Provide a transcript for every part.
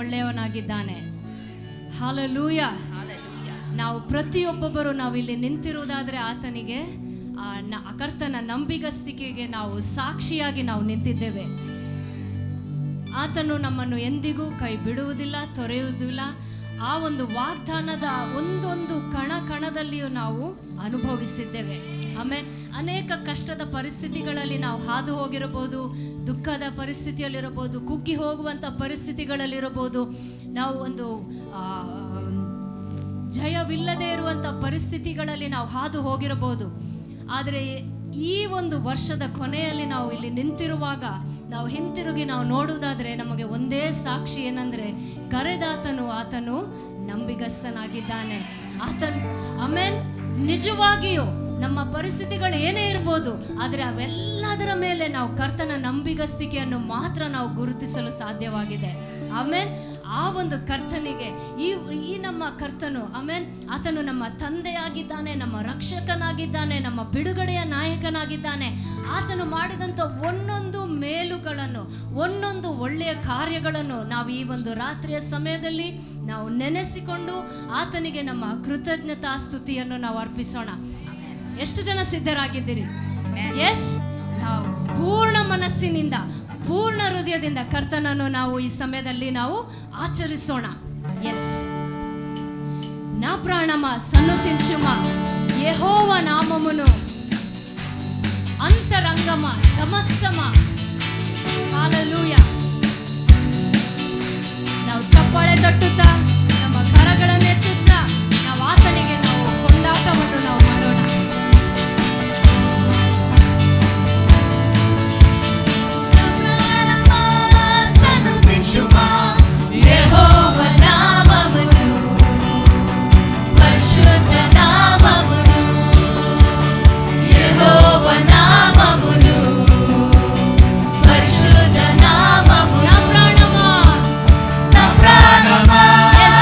ಒಳ್ಳೆಯವನಾಗಿದ್ದಾನೆ. Hallelujah. ನಾವು ಪ್ರತಿಯೊಬ್ಬೊಬ್ಬರು ನಾವು ಇಲ್ಲಿ ನಿಂತಿರುವುದಾದ್ರೆ ಆತನಿಗೆ ಕರ್ತನ ನಂಬಿಗಸ್ತಿಕೆಗೆ ನಾವು ಸಾಕ್ಷಿಯಾಗಿ ನಾವು ನಿಂತಿದ್ದೇವೆ. ಆತನು ನಮ್ಮನ್ನು ಎಂದಿಗೂ ಕೈ ಬಿಡುವುದಿಲ್ಲ, ತೊರೆಯುವುದಿಲ್ಲ. ಆ ಒಂದು ವಾಗ್ದಾನದ ಒಂದೊಂದು ಕಣದಲ್ಲಿಯೂ ನಾವು ಅನುಭವಿಸಿದ್ದೇವೆ. ಆಮೇಲೆ ಅನೇಕ ಕಷ್ಟದ ಪರಿಸ್ಥಿತಿಗಳಲ್ಲಿ ನಾವು ಹಾದು ಹೋಗಿರಬಹುದು, ದುಃಖದ ಪರಿಸ್ಥಿತಿಯಲ್ಲಿರಬಹುದು, ಕುಗ್ಗಿ ಹೋಗುವಂಥ ಪರಿಸ್ಥಿತಿಗಳಲ್ಲಿರಬಹುದು, ನಾವು ಒಂದು ಜಯವಿಲ್ಲದೆ ಇರುವಂಥ ಪರಿಸ್ಥಿತಿಗಳಲ್ಲಿ ನಾವು ಹಾದು ಹೋಗಿರಬಹುದು. ಆದರೆ ಈ ಒಂದು ವರ್ಷದ ಕೊನೆಯಲ್ಲಿ ನಾವು ಇಲ್ಲಿ ನಿಂತಿರುವಾಗ ನಾವು ಹಿಂತಿರುಗಿ ನಾವು ನೋಡುವುದಾದರೆ ನಮಗೆ ಒಂದೇ ಸಾಕ್ಷಿ ಏನಂದರೆ, ಆತನು ನಂಬಿಗಸ್ತನಾಗಿದ್ದಾನೆ. ಆಮೇನ್. ನಿಜವಾಗಿಯೂ ನಮ್ಮ ಪರಿಸ್ಥಿತಿಗಳು ಏನೇ ಇರ್ಬೋದು, ಆದರೆ ಅವೆಲ್ಲದರ ಮೇಲೆ ನಾವು ಕರ್ತನ ನಂಬಿಗಸ್ತಿಕೆಯನ್ನು ಮಾತ್ರ ನಾವು ಗುರುತಿಸಲು ಸಾಧ್ಯವಾಗಿದೆ. ಆಮೇನ್. ಆ ಒಂದು ಕರ್ತನಿಗೆ ಈ ನಮ್ಮ ಕರ್ತನು ಆಮೇನ್, ಆತನು ನಮ್ಮ ತಂದೆಯಾಗಿದ್ದಾನೆ, ನಮ್ಮ ರಕ್ಷಕನಾಗಿದ್ದಾನೆ, ನಮ್ಮ ಬಿಡುಗಡೆಯ ನಾಯಕನಾಗಿದ್ದಾನೆ. ಆತನು ಮಾಡಿದಂಥ ಒಂದೊಂದು ಮೇಲುಗಳನ್ನು, ಒಂದೊಂದು ಒಳ್ಳೆಯ ಕಾರ್ಯಗಳನ್ನು ನಾವು ಈ ಒಂದು ರಾತ್ರಿಯ ಸಮಯದಲ್ಲಿ ನಾವು ನೆನೆಸಿಕೊಂಡು ಆತನಿಗೆ ನಮ್ಮ ಕೃತಜ್ಞತಾ ಸ್ತುತಿಯನ್ನು ನಾವು ಅರ್ಪಿಸೋಣ. ಎಷ್ಟು ಜನ ಸಿದ್ಧರಾಗಿದ್ದೀರಿ? ಎಸ್, ನಾವು ಪೂರ್ಣ ಮನಸ್ಸಿನಿಂದ ಪೂರ್ಣ ಹೃದಯದಿಂದ ಕರ್ತನನ್ನು ನಾವು ಈ ಸಮಯದಲ್ಲಿ ನಾವು ಆಚರಿಸೋಣ. ಎಸ್, నా ప్రాణమా సన్నుతించుమా యెహోవా నామమును ಅಂತರಂಗಮಾ ಸಮಸ್ತಮಾ. ಹಲ್ಲೆಲೂಯಾ. ನಾವು ಚಪ್ಪಾಳೆ ತಟ್ಟುತ್ತಾ ನಮ್ಮ ಕರಗಳನ್ನೆತ್ತುತ್ತಾ ನಾವು ಆತನಿಗೆ ನಾವು ಕೊಂಡಾಟವನ್ನು ನಾವು ಮಾಡೋಣ. యెహోవా నామమును, పరిశుద్ధ నామమును, యెహోవా నామమును, పరిశుద్ధ నామమును. నా ప్రాణమా, నా ప్రాణమా, yes,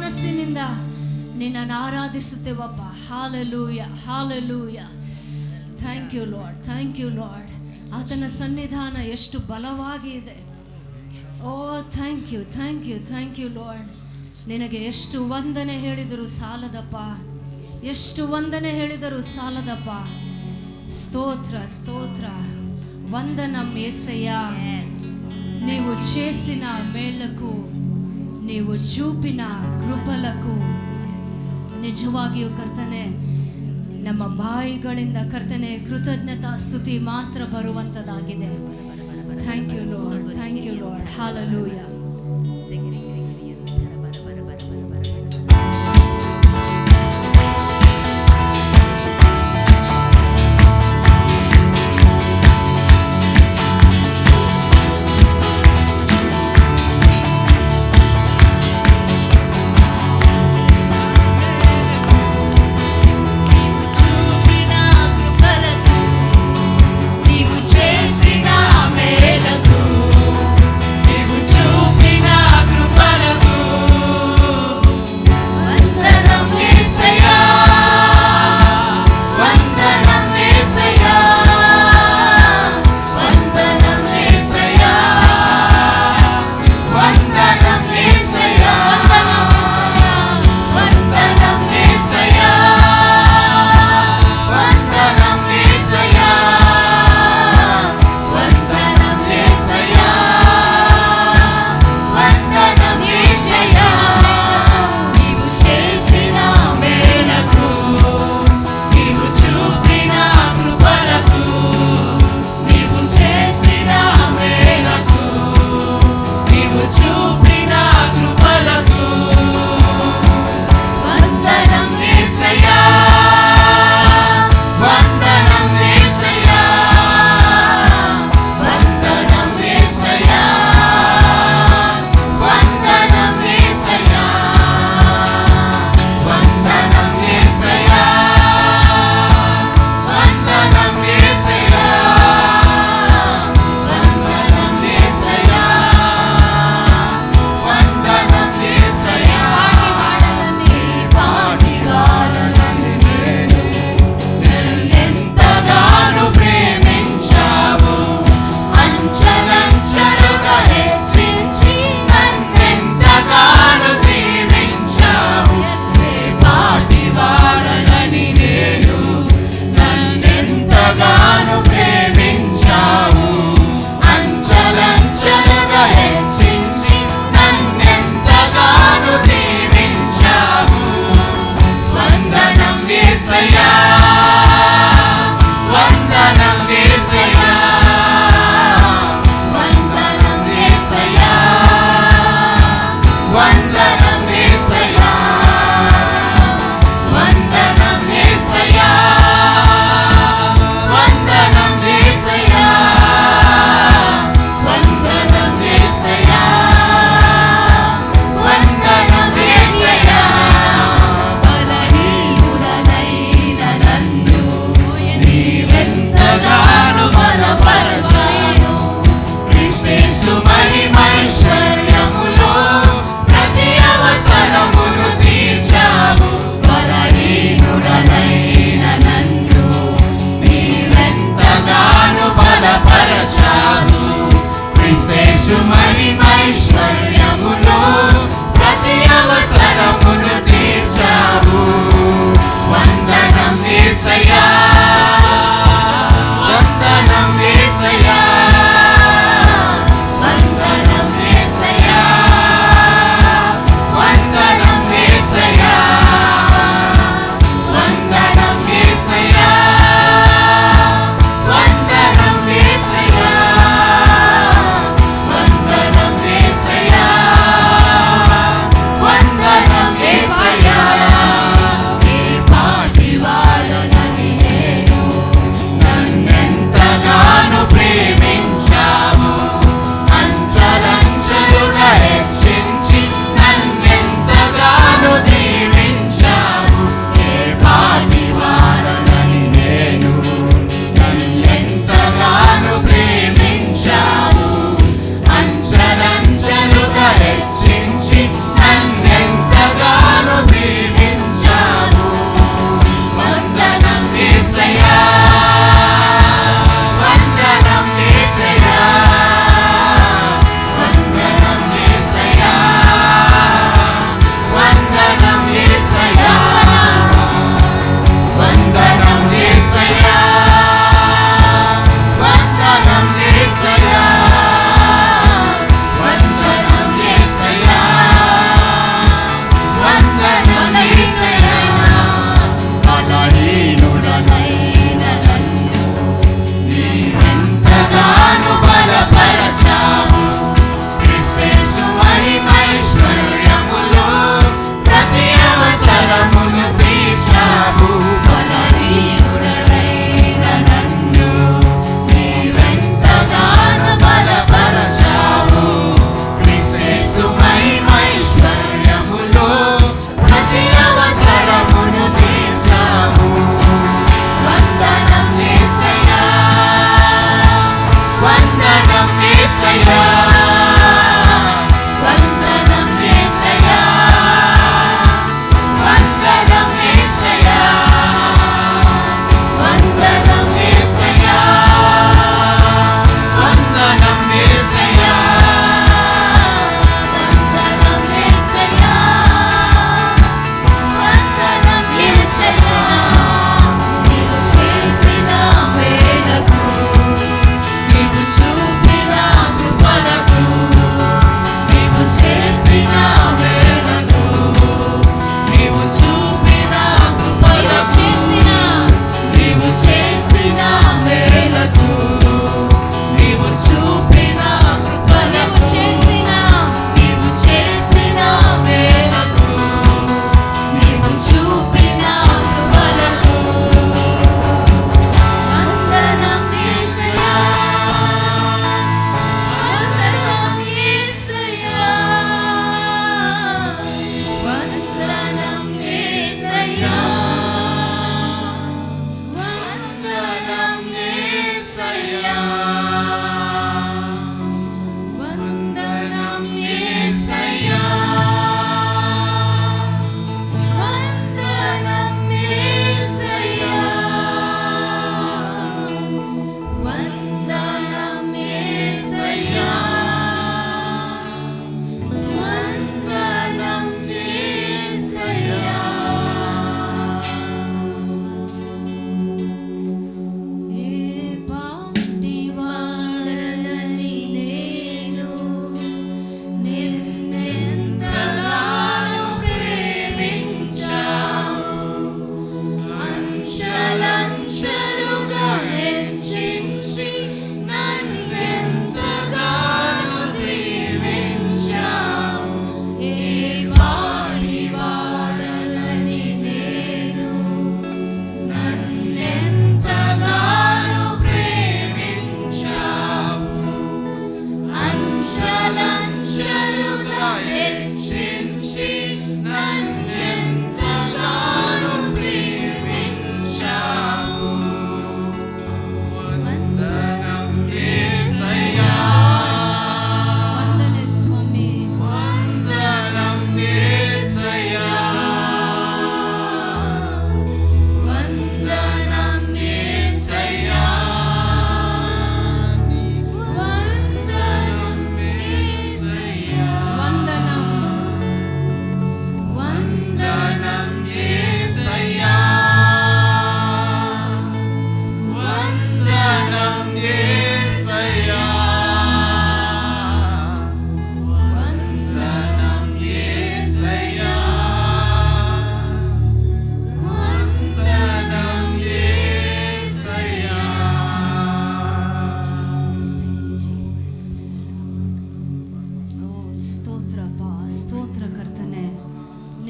ಮನಸ್ಸಿನಿಂದ ನಿನ್ನನ್ನು ಆರಾಧಿಸುತ್ತೇವಪ್ಪ. Hallelujah, hallelujah. Thank you lord, thank you lord. ಆತನ ಸನ್ನಿಧಾನ ಎಷ್ಟು ಬಲವಾಗಿ ಇದೆ. Oh thank you, thank you, thank you lord. ನಿನಗೆ ಎಷ್ಟು ವಂದನೆ ಹೇಳಿದರೂ ಸಾಲದಪ್ಪ, ಎಷ್ಟು ವಂದನೆ ಹೇಳಿದರೂ ಸಾಲದಪ್ಪ. స్తోత్ర, స్తోత్ర, వందనం యేసయ్య. నీవు చేసిన మేలకు, నీవు చూపిన ಕೃಪలకు ನಿಜವಾಗಿಯೂ ಕರ್ತನೆ, ನಮ್ಮ ಬಾಯಿಗಳಿಂದ ಕರ್ತನೆ ಕೃತಜ್ಞತಾ ಸ್ತುತಿ ಮಾತ್ರ ಬರುವಂಥದ್ದಾಗಿದೆ. Thank you lord, thank you lord. Hallelujah.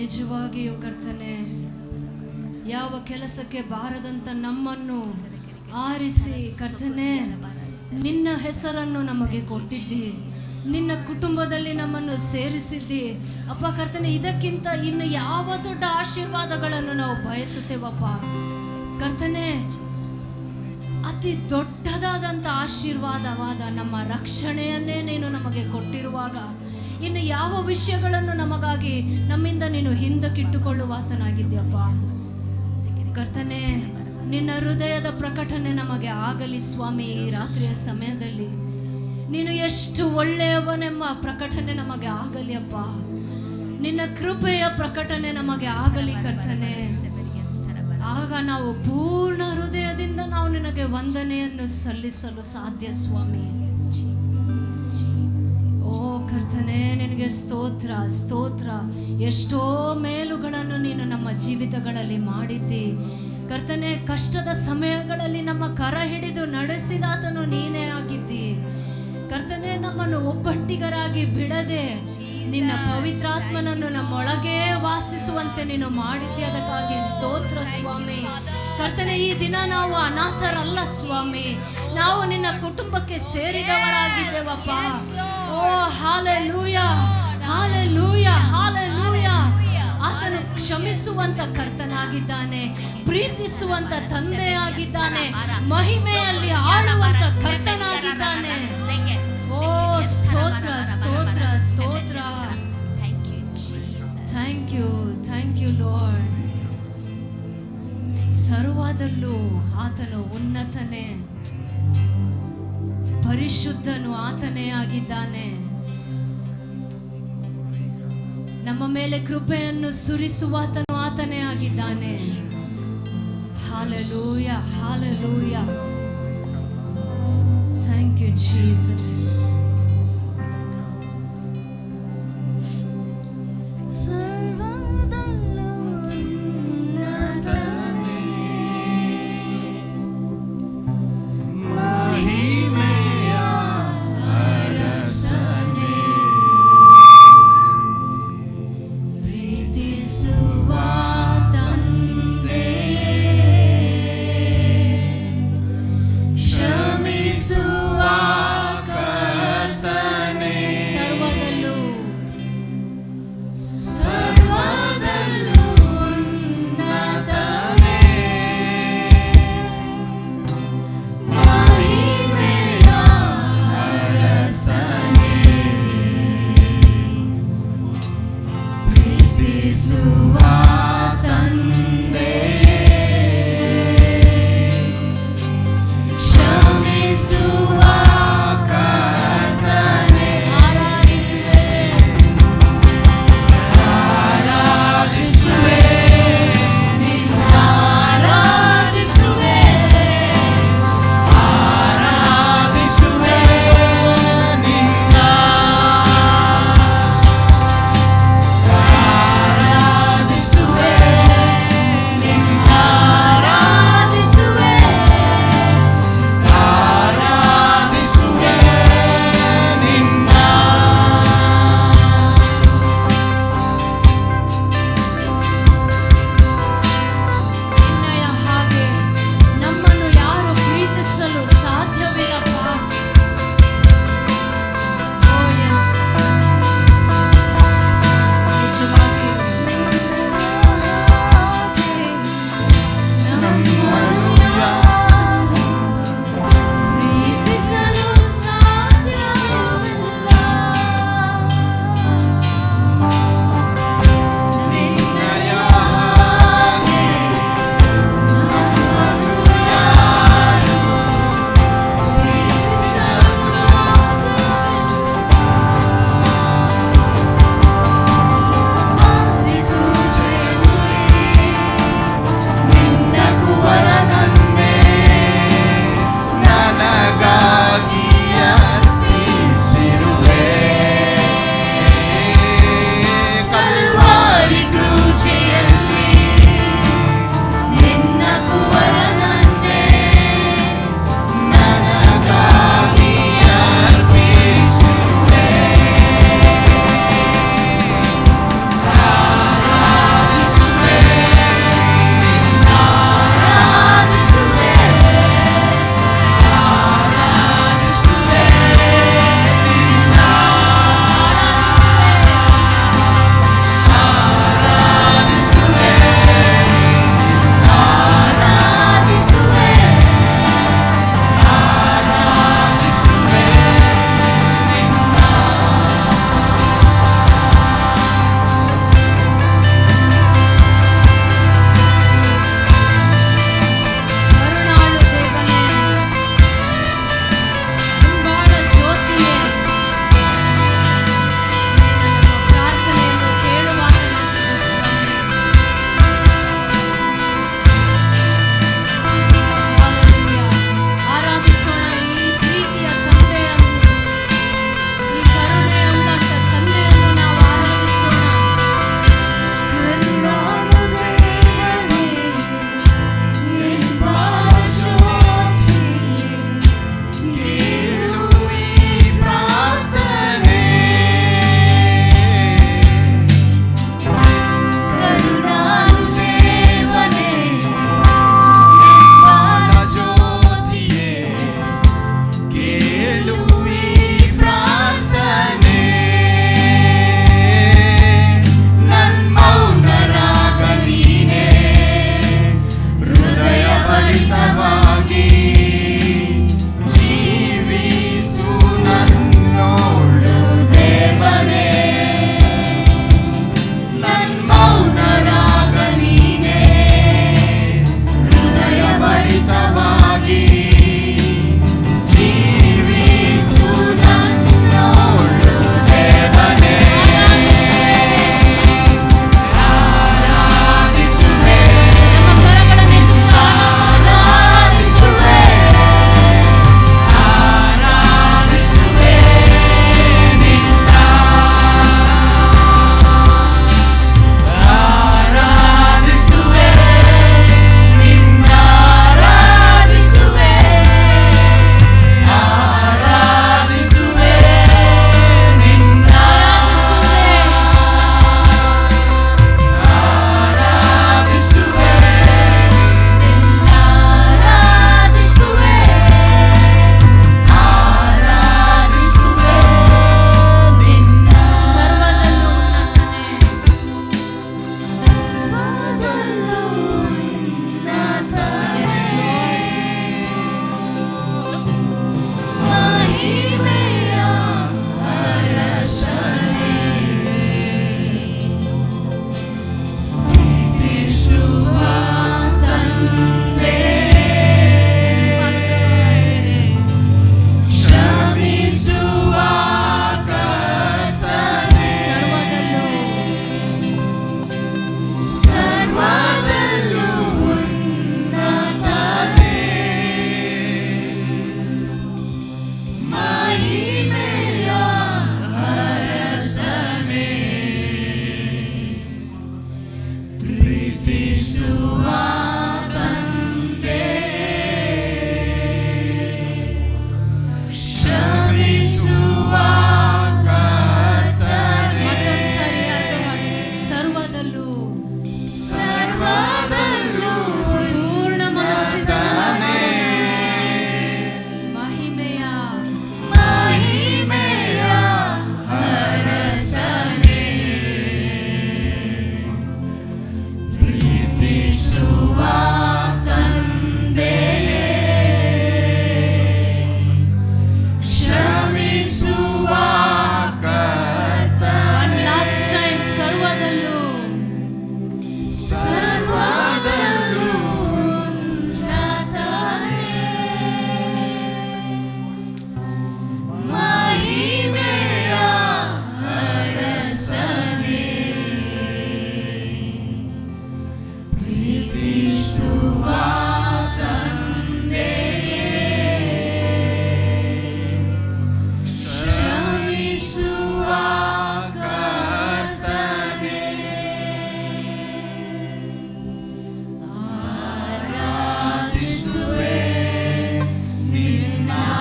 ನಿಜವಾಗಿಯೂ ಕರ್ತನೆ, ಯಾವ ಕೆಲಸಕ್ಕೆ ಬಾರದಂತ ನಮ್ಮನ್ನು ಆರಿಸಿ ಕರ್ತನೆ ನಿನ್ನ ಹೆಸರನ್ನು ನಮಗೆ ಕೊಟ್ಟಿದ್ದಿ, ನಿನ್ನ ಕುಟುಂಬದಲ್ಲಿ ನಮ್ಮನ್ನು ಸೇರಿಸಿದ್ದಿ ಅಪ್ಪ ಕರ್ತನೆ. ಇದಕ್ಕಿಂತ ಇನ್ನು ಯಾವ ದೊಡ್ಡ ಆಶೀರ್ವಾದಗಳನ್ನು ನಾವು ಬಯಸುತ್ತೇವಪ್ಪ ಕರ್ತನೆ. ಅತಿ ದೊಡ್ಡದಾದಂಥ ಆಶೀರ್ವಾದವಾದ ನಮ್ಮ ರಕ್ಷಣೆಯನ್ನೇ ನೀನು ನಮಗೆ ಕೊಟ್ಟಿರುವಾಗ ಇನ್ನು ಯಾವ ವಿಷಯಗಳನ್ನು ನಮಗಾಗಿ ನಮ್ಮಿಂದ ನೀನು ಹಿಂದಕ್ಕಿಟ್ಟುಕೊಳ್ಳುವಾತನಾಗಿದ್ಯಪ್ಪ ಕರ್ತನೆ. ನಿನ್ನ ಹೃದಯದ ಪ್ರಕಟಣೆ ನಮಗೆ ಆಗಲಿ ಸ್ವಾಮಿ. ಈ ರಾತ್ರಿಯ ಸಮಯದಲ್ಲಿ ನೀನು ಎಷ್ಟು ಒಳ್ಳೆಯವನೆಂಬ ಪ್ರಕಟಣೆ ನಮಗೆ ಆಗಲಿ ಅಪ್ಪ. ನಿನ್ನ ಕೃಪೆಯ ಪ್ರಕಟಣೆ ನಮಗೆ ಆಗಲಿ ಕರ್ತನೆ. ಆಗ ನಾವು ಪೂರ್ಣ ಹೃದಯದಿಂದ ನಾವು ನಿನಗೆ ವಂದನೆಯನ್ನು ಸಲ್ಲಿಸಲು ಸಾಧ್ಯ ಸ್ವಾಮಿ. ಓ ಕರ್ತನೆ, ನಿನಗೆ ಸ್ತೋತ್ರ ಸ್ತೋತ್ರ. ಎಷ್ಟೋ ಮೇಲುಗಳನ್ನು ನೀನು ನಮ್ಮ ಜೀವಿತಗಳಲ್ಲಿ ಮಾಡಿದ್ದಿ ಕರ್ತನೆ. ಕಷ್ಟದ ಸಮಯಗಳಲ್ಲಿ ನಮ್ಮ ಕರ ಹಿಡಿದು ನಡೆಸಿದಾತನು ನೀನೇ ಆಗಿದ್ದಿ ಕರ್ತನೆ. ನಮ್ಮನ್ನು ಒಬ್ಬಟ್ಟಿಗರಾಗಿ ಬಿಡದೆ ನಿನ್ನ ಪವಿತ್ರಾತ್ಮನನ್ನು ನಮ್ಮೊಳಗೆ ವಾಸಿಸುವಂತೆ ನೀನು ಮಾಡಿದ್ದೆ. ಅದಕ್ಕಾಗಿ ಸ್ತೋತ್ರ ಸ್ವಾಮಿ ಕರ್ತನೆ. ಈ ದಿನ ನಾವು ಅನಾಥರಲ್ಲ ಸ್ವಾಮಿ, ನಾವು ನಿನ್ನ ಕುಟುಂಬಕ್ಕೆ ಸೇರಿದವರಾಗಿದ್ದೇವಪ್ಪ. ಓ ಹಾಲೆಲೂಯ ಹಾಲೆಲೂಯ ಹಾಲೆಲೂಯ. ಆತನು ಕ್ಷಮಿಸುವಂತ ಕರ್ತನಾಗಿದ್ದಾನೆ, ಪ್ರೀತಿಸುವಂತ ತಂದೆಯಾಗಿದ್ದಾನೆ, ಮಹಿಮೆಯಲ್ಲಿ ಆಳುವಂತ ಕರ್ತನಾಗಿದ್ದಾನೆ. ಓ ಸ್ತೋತ್ರ ಸ್ತೋತ್ರ ಸ್ತೋತ್ರ. Thank you lord. ಸರ್ವದಲ್ಲೂ ಆತನು ಉನ್ನತನೇ, ಪರಿಶುದ್ಧನು ಆತನೇ ಆಗಿದ್ದಾನೆ. ನಮ್ಮ ಮೇಲೆ ಕೃಪೆಯನ್ನು ಸುರಿಸುವಾತನು ಆತನೇ ಆಗಿದ್ದಾನೆ. Hallelujah hallelujah. Thank you Jesus. ಸರ್ವದಲ್ಲೂ ಸರ್ವದಲ್ಲೂ ಪೂರ್ಣ ಮನಸ್ಸಿನ ಮಹಿಮೆಯ ಮಹಿಮೆಯ ಅರಸನೇ, ಪ್ರೀತಿಸುವ ತಂದೆಯೇ, ಕ್ಷಮಿಸುವ One last time, ಸರ್ವದಲ್ಲೂ ಸರ್ವದಲ್ಲೂ ಉನ್ನತನೇ, ಮಹಿಮೆಯ ಅರಸನೇ, ಪ್ರೀತಿಸುವ ತಂದೆಯೇ, ಕ್ಷಮಿಸುವ ಕರ್ತನೇ, ಆರಾಧಿಸುವೆ, ನಿನ್ನಾರಾಧಿಸುವೆ,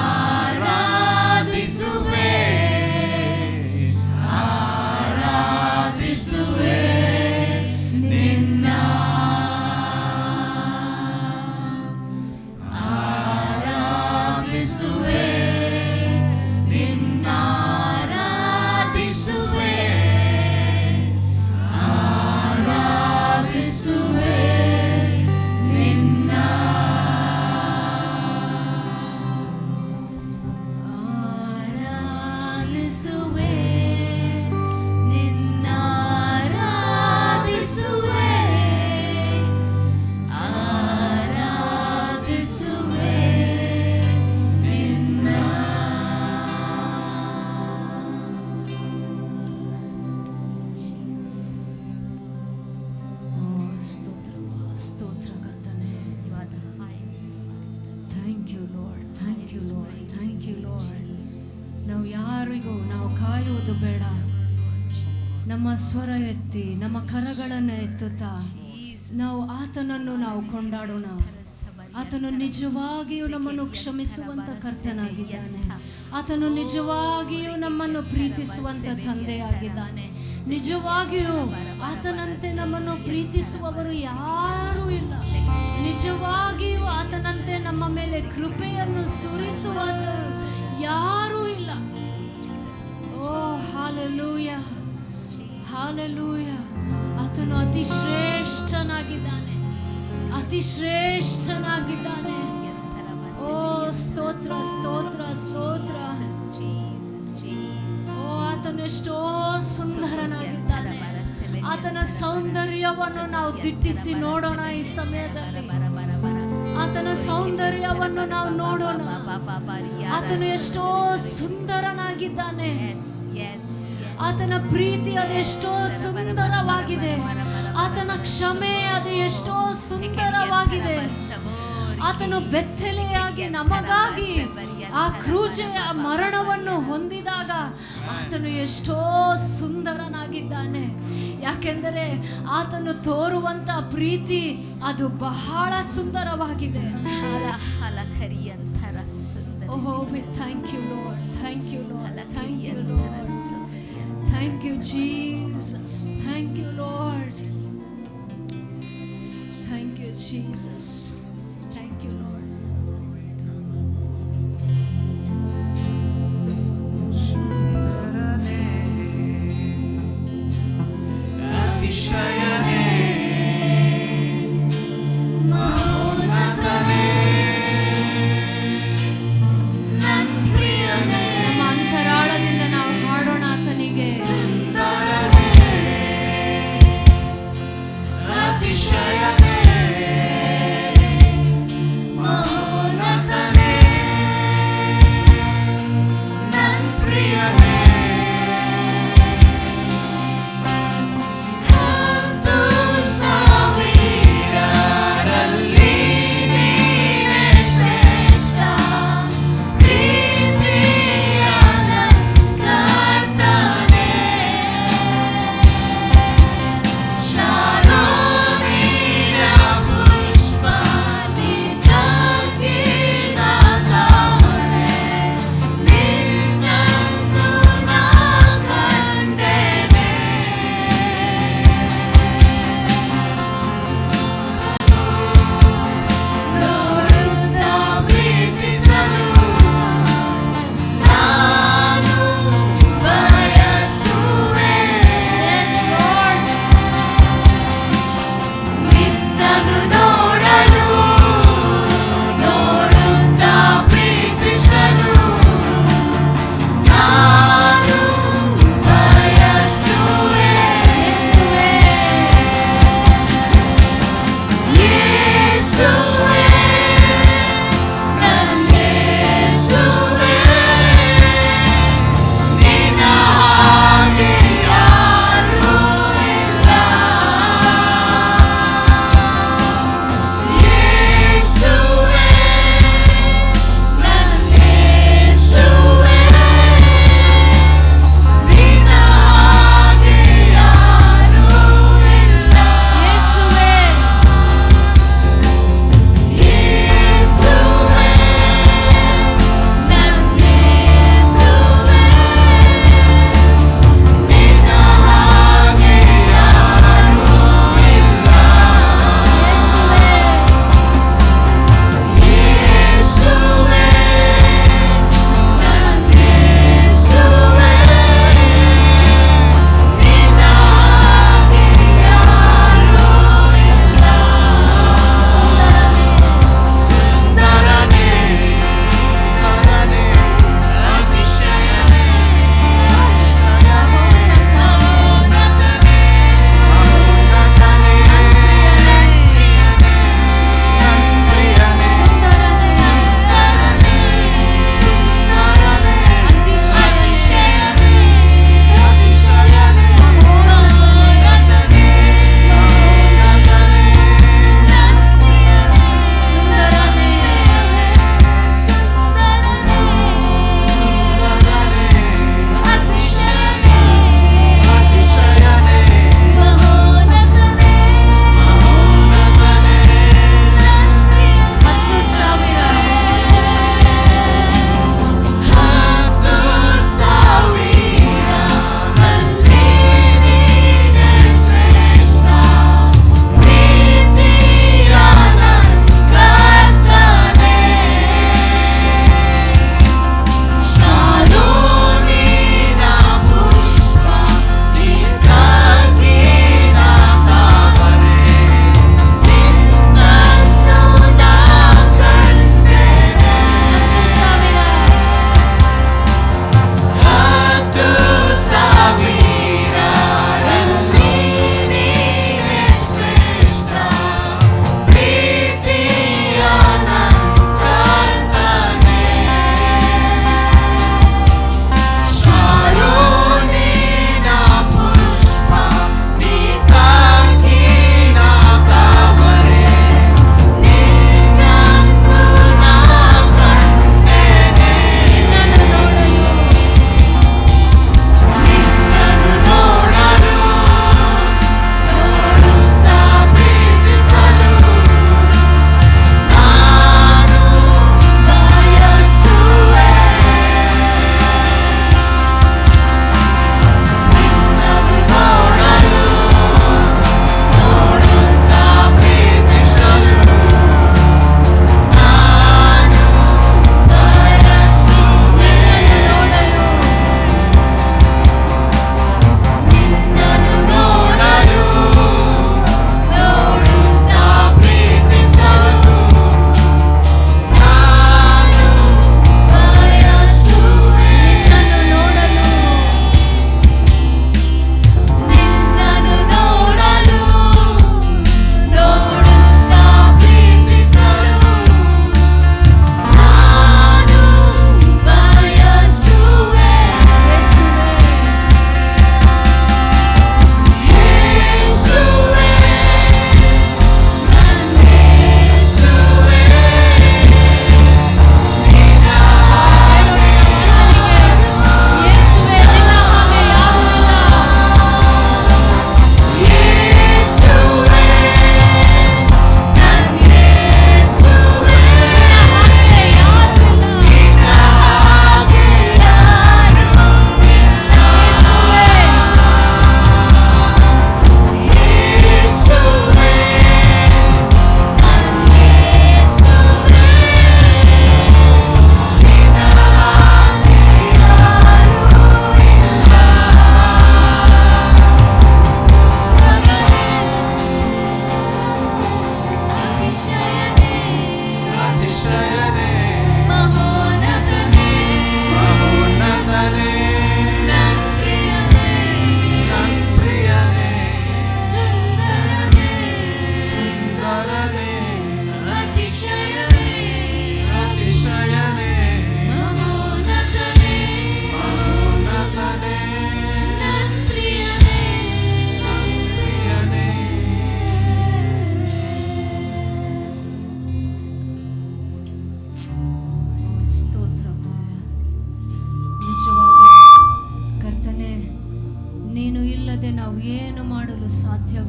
ಆರಾಧಿಸುವೆ ನಿನ್ನ, ಆರಾಧಿಸುವೆ ನಿನ್ನಾರಾಧಿಸುವೆ, ಆರಾಧಿಸುವೆ ನಿನ್ನ, ಆರಾಧಿಸುವೆ ನಿನ್ನಾರಾಧಿಸುವೆ, ಆರಾಧಿಸುವೆ ನಿನ್ನ. ಸ್ತೋತ್ರ ಕರ್ತನೆ. Thank you lord, thank you lord, thank you lord. ನಾವು ಯಾರಿಗೂ ನಾವು ಕಾಯುವುದು ಬೇಡ. ನಮ್ಮ ಸ್ವರ ಎತ್ತಿ ನಮ್ಮ ಕರಗಳನ್ನು ಎತ್ತುತ್ತಾ ನಾವು ಆತನನ್ನು ನಾವು ಕೊಂಡಾಡೋಣ. ಆತನು ನಿಜವಾಗಿಯೂ ನಮ್ಮನ್ನು ಕ್ಷಮಿಸುವಂತ ಕರ್ತನಾಗಿದ್ದಾನೆ. ಆತನು ನಿಜವಾಗಿಯೂ ನಮ್ಮನ್ನು ಪ್ರೀತಿಸುವಂತ ತಂದೆಯಾಗಿದ್ದಾನೆ. ನಿಜವಾಗಿಯೂ ಆತನಂತೆ ನಮ್ಮನ್ನು ಪ್ರೀತಿಸುವವರು ಯಾರೂ ಇಲ್ಲ. ನಿಜವಾಗಿಯೂ ಆತನಂತೆ ನಮ್ಮ ಮೇಲೆ ಕೃಪೆಯನ್ನು ಸುರಿಸುವ ಯಾರೂ ಇಲ್ಲ. ಓ ಹಾಲೆಲೂಯ, ಹಾಲೆಲೂಯ. ಆತನು ಅತಿ ಶ್ರೇಷ್ಠನಾಗಿದ್ದಾನೆ, ಅತಿ ಶ್ರೇಷ್ಠನಾಗಿದ್ದಾನೆ. ಓ ಸ್ತೋತ್ರ, ಸ್ತೋತ್ರ, ಸ್ತೋತ್ರ. ಓ ಆತನು ಎಷ್ಟೋ ಸುಂದರನಾಗಿದ್ದಾನೆ. ಆತನ ಸೌಂದರ್ಯವನ್ನು ನಾವು ದಿಟ್ಟಿಸಿ ನೋಡೋಣ. ಈ ಸಮಯದಲ್ಲಿ ಆತನ ಸೌಂದರ್ಯವನ್ನು ನಾವು ನೋಡೋಣ. ಆತನು ಎಷ್ಟೋ ಸುಂದರನಾಗಿದ್ದಾನೆ. ಆತನ ಪ್ರೀತಿ ಅದೆಷ್ಟೋ ಸುಂದರವಾಗಿದೆ. ಆತನ ಕ್ಷಮೆ ಅದು ಎಷ್ಟೋ ಸುಂದರವಾಗಿದೆ. ಆತನು ಬೆತ್ತಲೆಯಾಗಿ ನಮಗಾಗಿ ಆ ಕ್ರೂಜೆಯ ಮರಣವನ್ನು ಹೊಂದಿದಾಗ ಆತನು ಎಷ್ಟೋ ಸುಂದರನಾಗಿದ್ದಾನೆ. ಯಾಕೆಂದರೆ ಆತನು ತೋರುವಂತ ಪ್ರೀತಿ ಅದು ಬಹಳ ಸುಂದರವಾಗಿದೆ. ಓಹೋ, we thank you lord, thank you lord, thank you lord, thank you Jesus, thank you lord, thank you Jesus, thank you lord. ಅತಿಶಯನೇ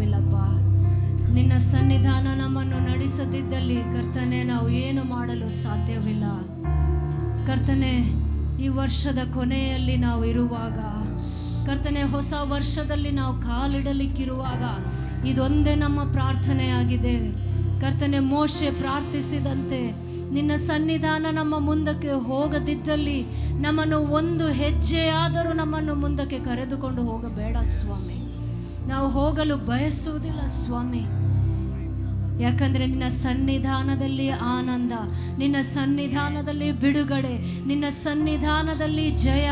ಸಾಧ್ಯವಿಲ್ಲಪ್ಪ. ನಿನ್ನ ಸನ್ನಿಧಾನ ನಮ್ಮನ್ನು ನಡೆಸದಿದ್ದಲ್ಲಿ ಕರ್ತನೆ ನಾವು ಏನು ಮಾಡಲು ಸಾಧ್ಯವಿಲ್ಲ. ಕರ್ತನೆ, ಈ ವರ್ಷದ ಕೊನೆಯಲ್ಲಿ ನಾವು ಇರುವಾಗ, ಕರ್ತನೆ ಹೊಸ ವರ್ಷದಲ್ಲಿ ನಾವು ಕಾಲಿಡಲಿಕ್ಕಿರುವಾಗ ಇದೊಂದೇ ನಮ್ಮ ಪ್ರಾರ್ಥನೆಯಾಗಿದೆ. ಕರ್ತನೆ, ಮೋಶೆ ಪ್ರಾರ್ಥಿಸಿದಂತೆ ನಿನ್ನ ಸನ್ನಿಧಾನ ನಮ್ಮ ಮುಂದಕ್ಕೆ ಹೋಗದಿದ್ದಲ್ಲಿ ನಮ್ಮನ್ನು ಒಂದು ಹೆಜ್ಜೆಯಾದರೂ ನಮ್ಮನ್ನು ಮುಂದಕ್ಕೆ ಕರೆದುಕೊಂಡು ಹೋಗಬೇಡ ಸ್ವಾಮಿ. ನಾವು ಹೋಗಲು ಬಯಸುವುದಿಲ್ಲ ಸ್ವಾಮಿ. ಯಾಕಂದರೆ ನಿನ್ನ ಸನ್ನಿಧಾನದಲ್ಲಿ ಆನಂದ, ನಿನ್ನ ಸನ್ನಿಧಾನದಲ್ಲಿ ಬಿಡುಗಡೆ, ನಿನ್ನ ಸನ್ನಿಧಾನದಲ್ಲಿ ಜಯ,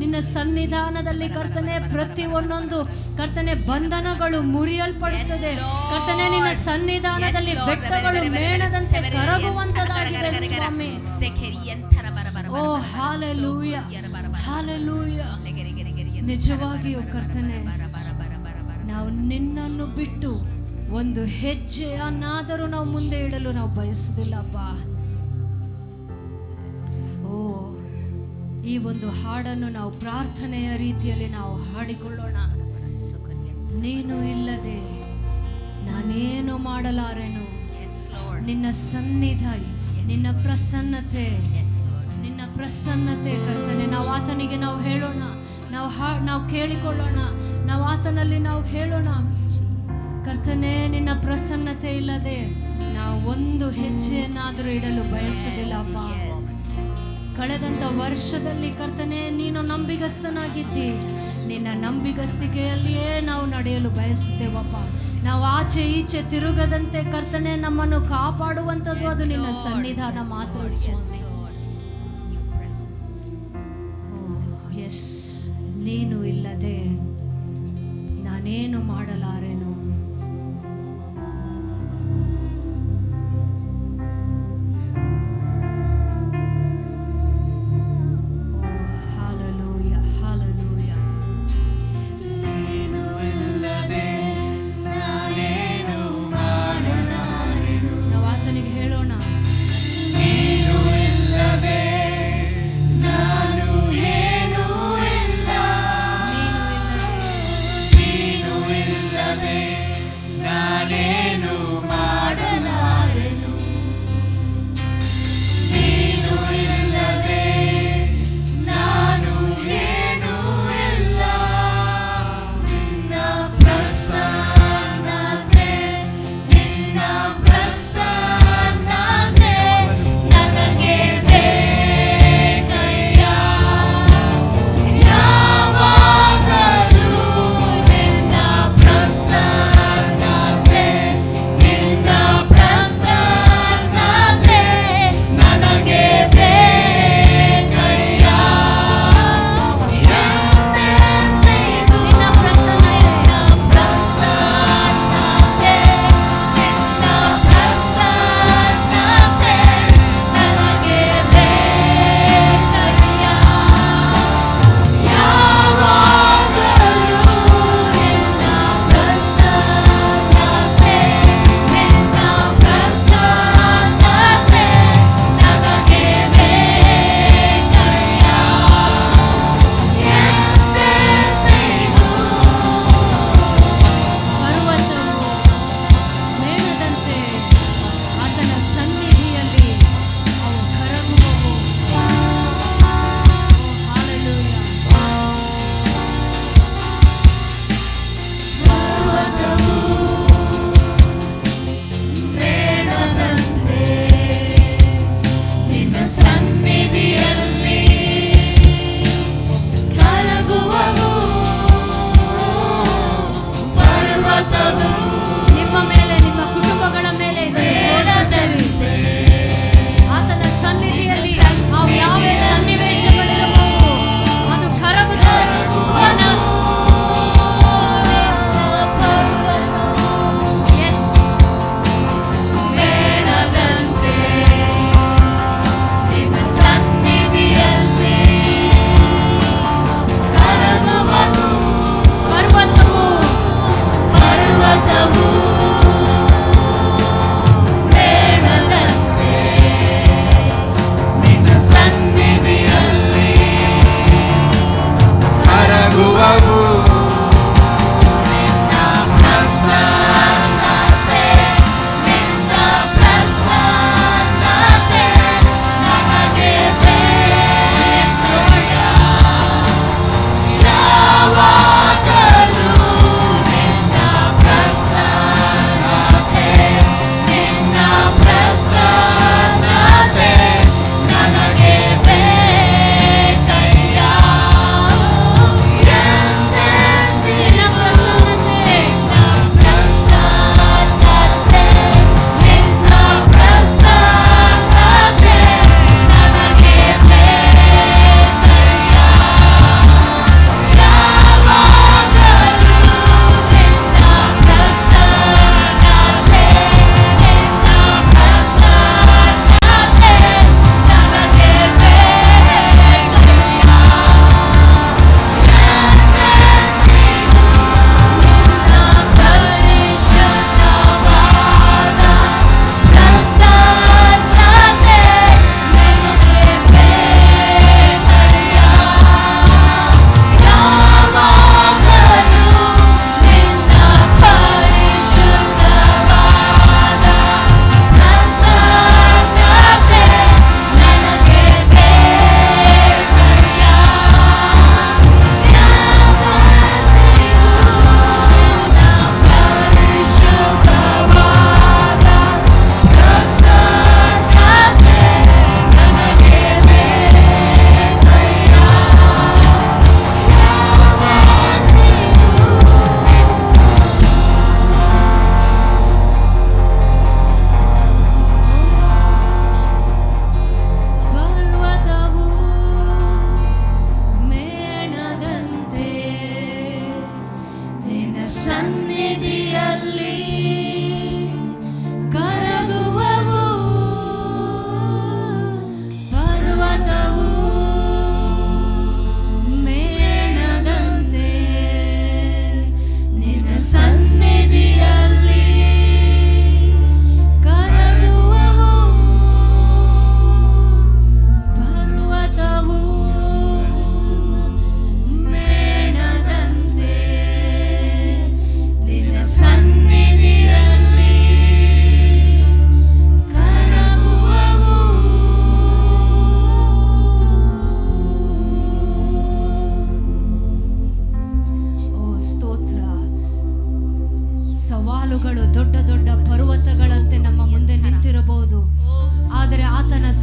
ನಿನ್ನ ಸನ್ನಿಧಾನದಲ್ಲಿ ಕರ್ತನೆ ಪ್ರತಿ ಒಂದೊಂದು ಕರ್ತನೆ ಬಂಧನಗಳು ಮುರಿಯಲ್ಪಡುತ್ತದೆ. ಕರ್ತನೆ, ನಿನ್ನ ಸನ್ನಿಧಾನದಲ್ಲಿ ಬೆಟ್ಟಗಳು ಮೇಣದಂತೆ ಕರಗುವಂತದಾಗಿದೆ ಸ್ವಾಮಿ. ಓ ಹಾಲೆಲೂಯ, ಹಾಲೆಲೂಯ. ನಿಜವಾಗಿಯೂ ಕರ್ತನೆ, ನಾವು ನಿನ್ನನ್ನು ಬಿಟ್ಟು ಒಂದು ಹೆಜ್ಜೆಯನ್ನಾದರೂ ನಾವು ಮುಂದೆ ಇಡಲು ನಾವು ಬಯಸುವುದಿಲ್ಲಪ್ಪ. ಓ, ಈ ಒಂದು ಹಾಡನ್ನು ನಾವು ಪ್ರಾರ್ಥನೆಯ ರೀತಿಯಲ್ಲಿ ನಾವು ಹಾಡಿಕೊಳ್ಳೋಣ. ನೀನು ಇಲ್ಲದೆ ನಾನೇನು ಮಾಡಲಾರೆನು. ನಿನ್ನ ಸನ್ನಿಧ, ನಿನ್ನ ಪ್ರಸನ್ನತೆ, ನಿನ್ನ ಪ್ರಸನ್ನತೆ ಕರ್ತನೆ. ನಾವು ಆತನಿಗೆ ನಾವು ಹೇಳೋಣ, ನಾವು ಕೇಳಿಕೊಳ್ಳೋಣ, ನಾವು ಆತನಲ್ಲಿ ನಾವು ಹೇಳೋಣ, ಕರ್ತನೆ ನಿನ್ನ ಪ್ರಸನ್ನತೆ ಇಲ್ಲದೆ ನಾವು ಒಂದು ಹೆಜ್ಜೆಯನ್ನಾದರೂ ಇಡಲು ಬಯಸುವುದಿಲ್ಲಪ್ಪ. ಕಳೆದಂಥ ವರ್ಷದಲ್ಲಿ ಕರ್ತನೆ ನೀನು ನಂಬಿಗಸ್ತನಾಗಿದ್ದಿ. ನಿನ್ನ ನಂಬಿಗಸ್ತಿಕೆಯಲ್ಲಿಯೇ ನಾವು ನಡೆಯಲು ಬಯಸುತ್ತೇವಪ್ಪ. ನಾವು ಆಚೆ ಈಚೆ ತಿರುಗದಂತೆ ಕರ್ತನೆ ನಮ್ಮನ್ನು ಕಾಪಾಡುವಂಥದ್ದು ಅದು ನಿನ್ನ ಸನ್ನಿಧಾನ ಮಾತ್ರ ಸ್ವಾಮಿ. ಎಸ್, ನೀನು ಇಲ್ಲದೆ ನಾನೇನು ಮಾಡಲಾರೆನು. Amen.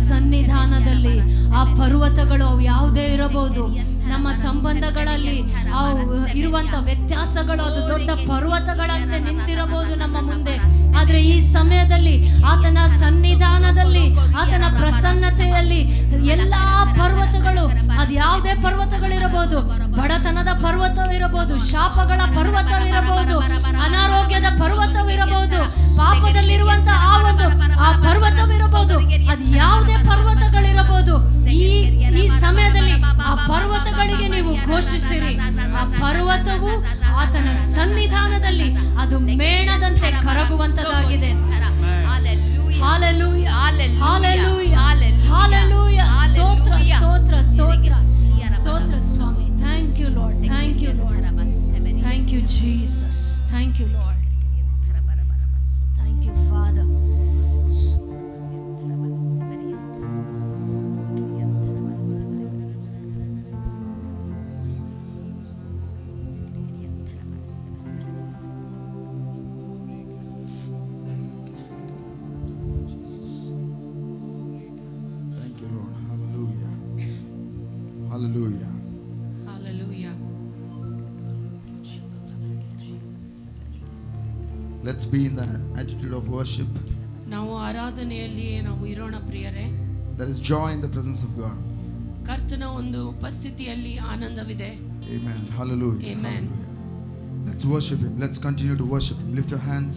ಸನ್ನಿಧಾನದಲ್ಲಿ ಆ ಪರ್ವತಗಳು ಅವು ಯಾವುದೇ ಇರಬಹುದು, ನಮ್ಮ ಸಂಬಂಧಗಳಲ್ಲಿ ಇರುವಂತ ವ್ಯತ್ಯಾಸಗಳು ಅದು ದೊಡ್ಡ ಪರ್ವತಗಳಂತೆ ನಿಂತಿರಬಹುದು ನಮ್ಮ ಮುಂದೆ. ಆದ್ರೆ ಈ ಸಮಯದಲ್ಲಿ ಆತನ ಸನ್ನಿಧಾನದಲ್ಲಿ, ಆತನ ಪ್ರಸನ್ನತೆಯಲ್ಲಿ ಎಲ್ಲಾ ಪರ್ವತಗಳು, ಅದು ಯಾವುದೇ ಪರ್ವತಗಳಿರಬಹುದು, ಬಡತನದ ಪರ್ವತವಿರಬಹುದು, ಶಾಪಗಳ ಪರ್ವತವಿರಬಹುದು, ಅನಾರೋಗ್ಯದ ಪರ್ವತವಿರಬಹುದು, ಪಾಪದಲ್ಲಿರುವಂತ ಆ ಪರ್ವತವಿರಬಹುದು, ಅದು ಯಾವುದೇ ಪರ್ವತಗಳಿರಬಹುದು. ಈ ಸಮಯದಲ್ಲಿ ಆ ಪರ್ವತಗಳಿಗೆ ನೀವು ಘೋಷಿಸಿರಿ, ಆ ಪರ್ವತವು ಆತನ ಸನ್ನಿಧಾನದಲ್ಲಿ ಅದು ಮೇಣದಂತೆ ಕರಗುವಂತದಾಗಿದೆ. Hallelujah, hallelujah, hallelujah. ಸ್ತೋತ್ರ, ಸ್ತೋತ್ರ, ಸ್ತೋತ್ರ, ಸ್ತೋತ್ರ ಸ್ವಾಮಿ. Thank you lord, thank you lord, thank you Jesus, thank you lord, thank you father. Hallelujah. Hallelujah. Let's be in the attitude of worship. ನಾವು ಆರಾಧನೆಯಲ್ಲಿ ನಾವು ಇರೋಣ ಪ್ರಿಯರೇ. There is joy in the presence of God. ಕರ್ತನ ಒಂದು ಉಪಸ್ಥಿತಿಯಲ್ಲಿ ಆನಂದವಿದೆ. Amen. Hallelujah. Amen. Hallelujah. Let's worship Him. Let's continue to worship Him. Lift your hands.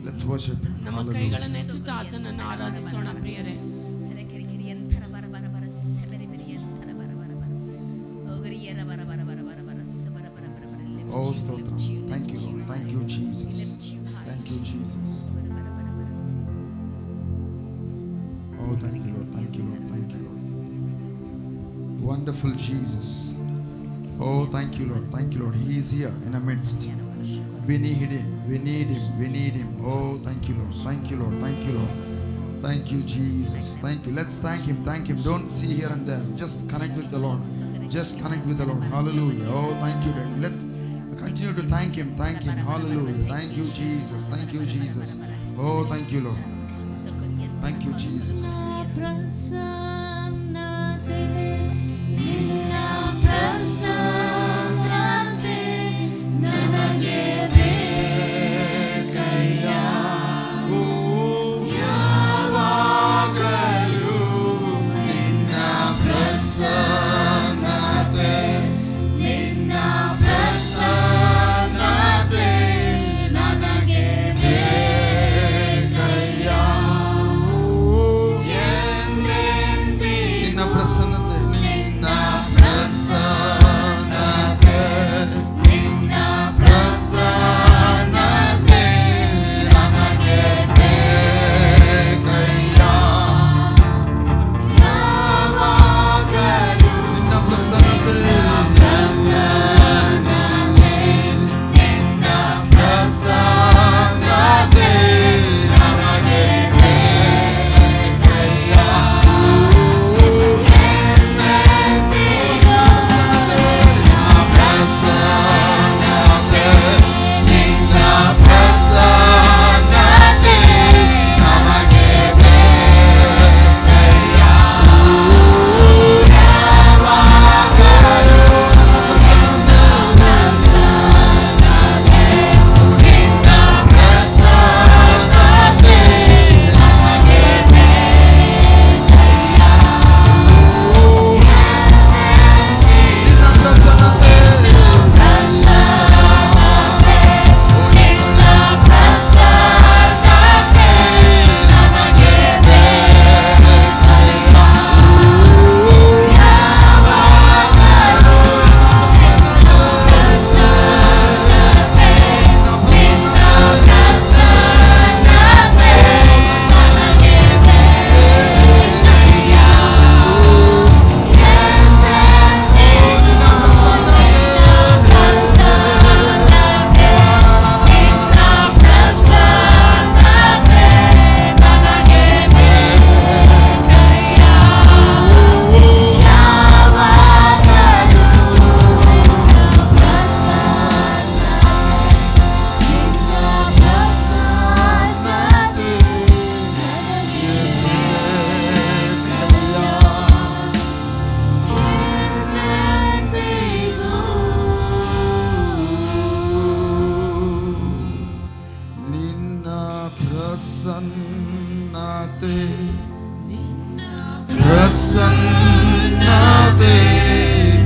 Let's worship Him. ನಮ್ಮ ಕೈಗಳನ್ನು ಎತ್ತುತ್ತಾ ಆತನನ್ನು ಆರಾಧಿಸೋಣ ಪ್ರಿಯರೇ. Oh, Stotra. Thank you, Lord. Thank you, Jesus. Thank you, Jesus. Oh, thank you, Lord. Thank you, Lord. Thank you, Lord. Wonderful Jesus. Oh, thank you, Lord. Thank you, Lord. He is here in our midst. We need Him. We need Him. We need Him. Oh, thank you, Lord. Thank you, Lord. Thank you, Lord. Thank you, Jesus. Thank you. Let's thank Him. Thank Him. Don't see here and there. Just connect with the Lord. Just connect with the Lord. Hallelujah. Oh, thank you, Lord. Let's continue to thank Him. Thank Him. Hallelujah. Thank you, Jesus. Thank you, Jesus. Oh, thank you, Lord. Thank you, Jesus. ಪ್ರಸನ್ನತೆ, ನಿನ್ನ ಪ್ರಸನ್ನತೆ ನನಗೆ ಬೇಕಯ್ಯ. ಯಾವಾಗಲೂ ನಿನ್ನ ಪ್ರಸನ್ನತೆ, ನಿನ್ನ ಪ್ರಸನ್ನತೆ ನನಗೆ ಬೇಕಯ್ಯ. ನಿನ್ನ ಪ್ರಸನ್ನತೆ, ನಿನ್ನ ಪ್ರಸನ್ನತೆ ಪ್ರಸನ್ನತೆ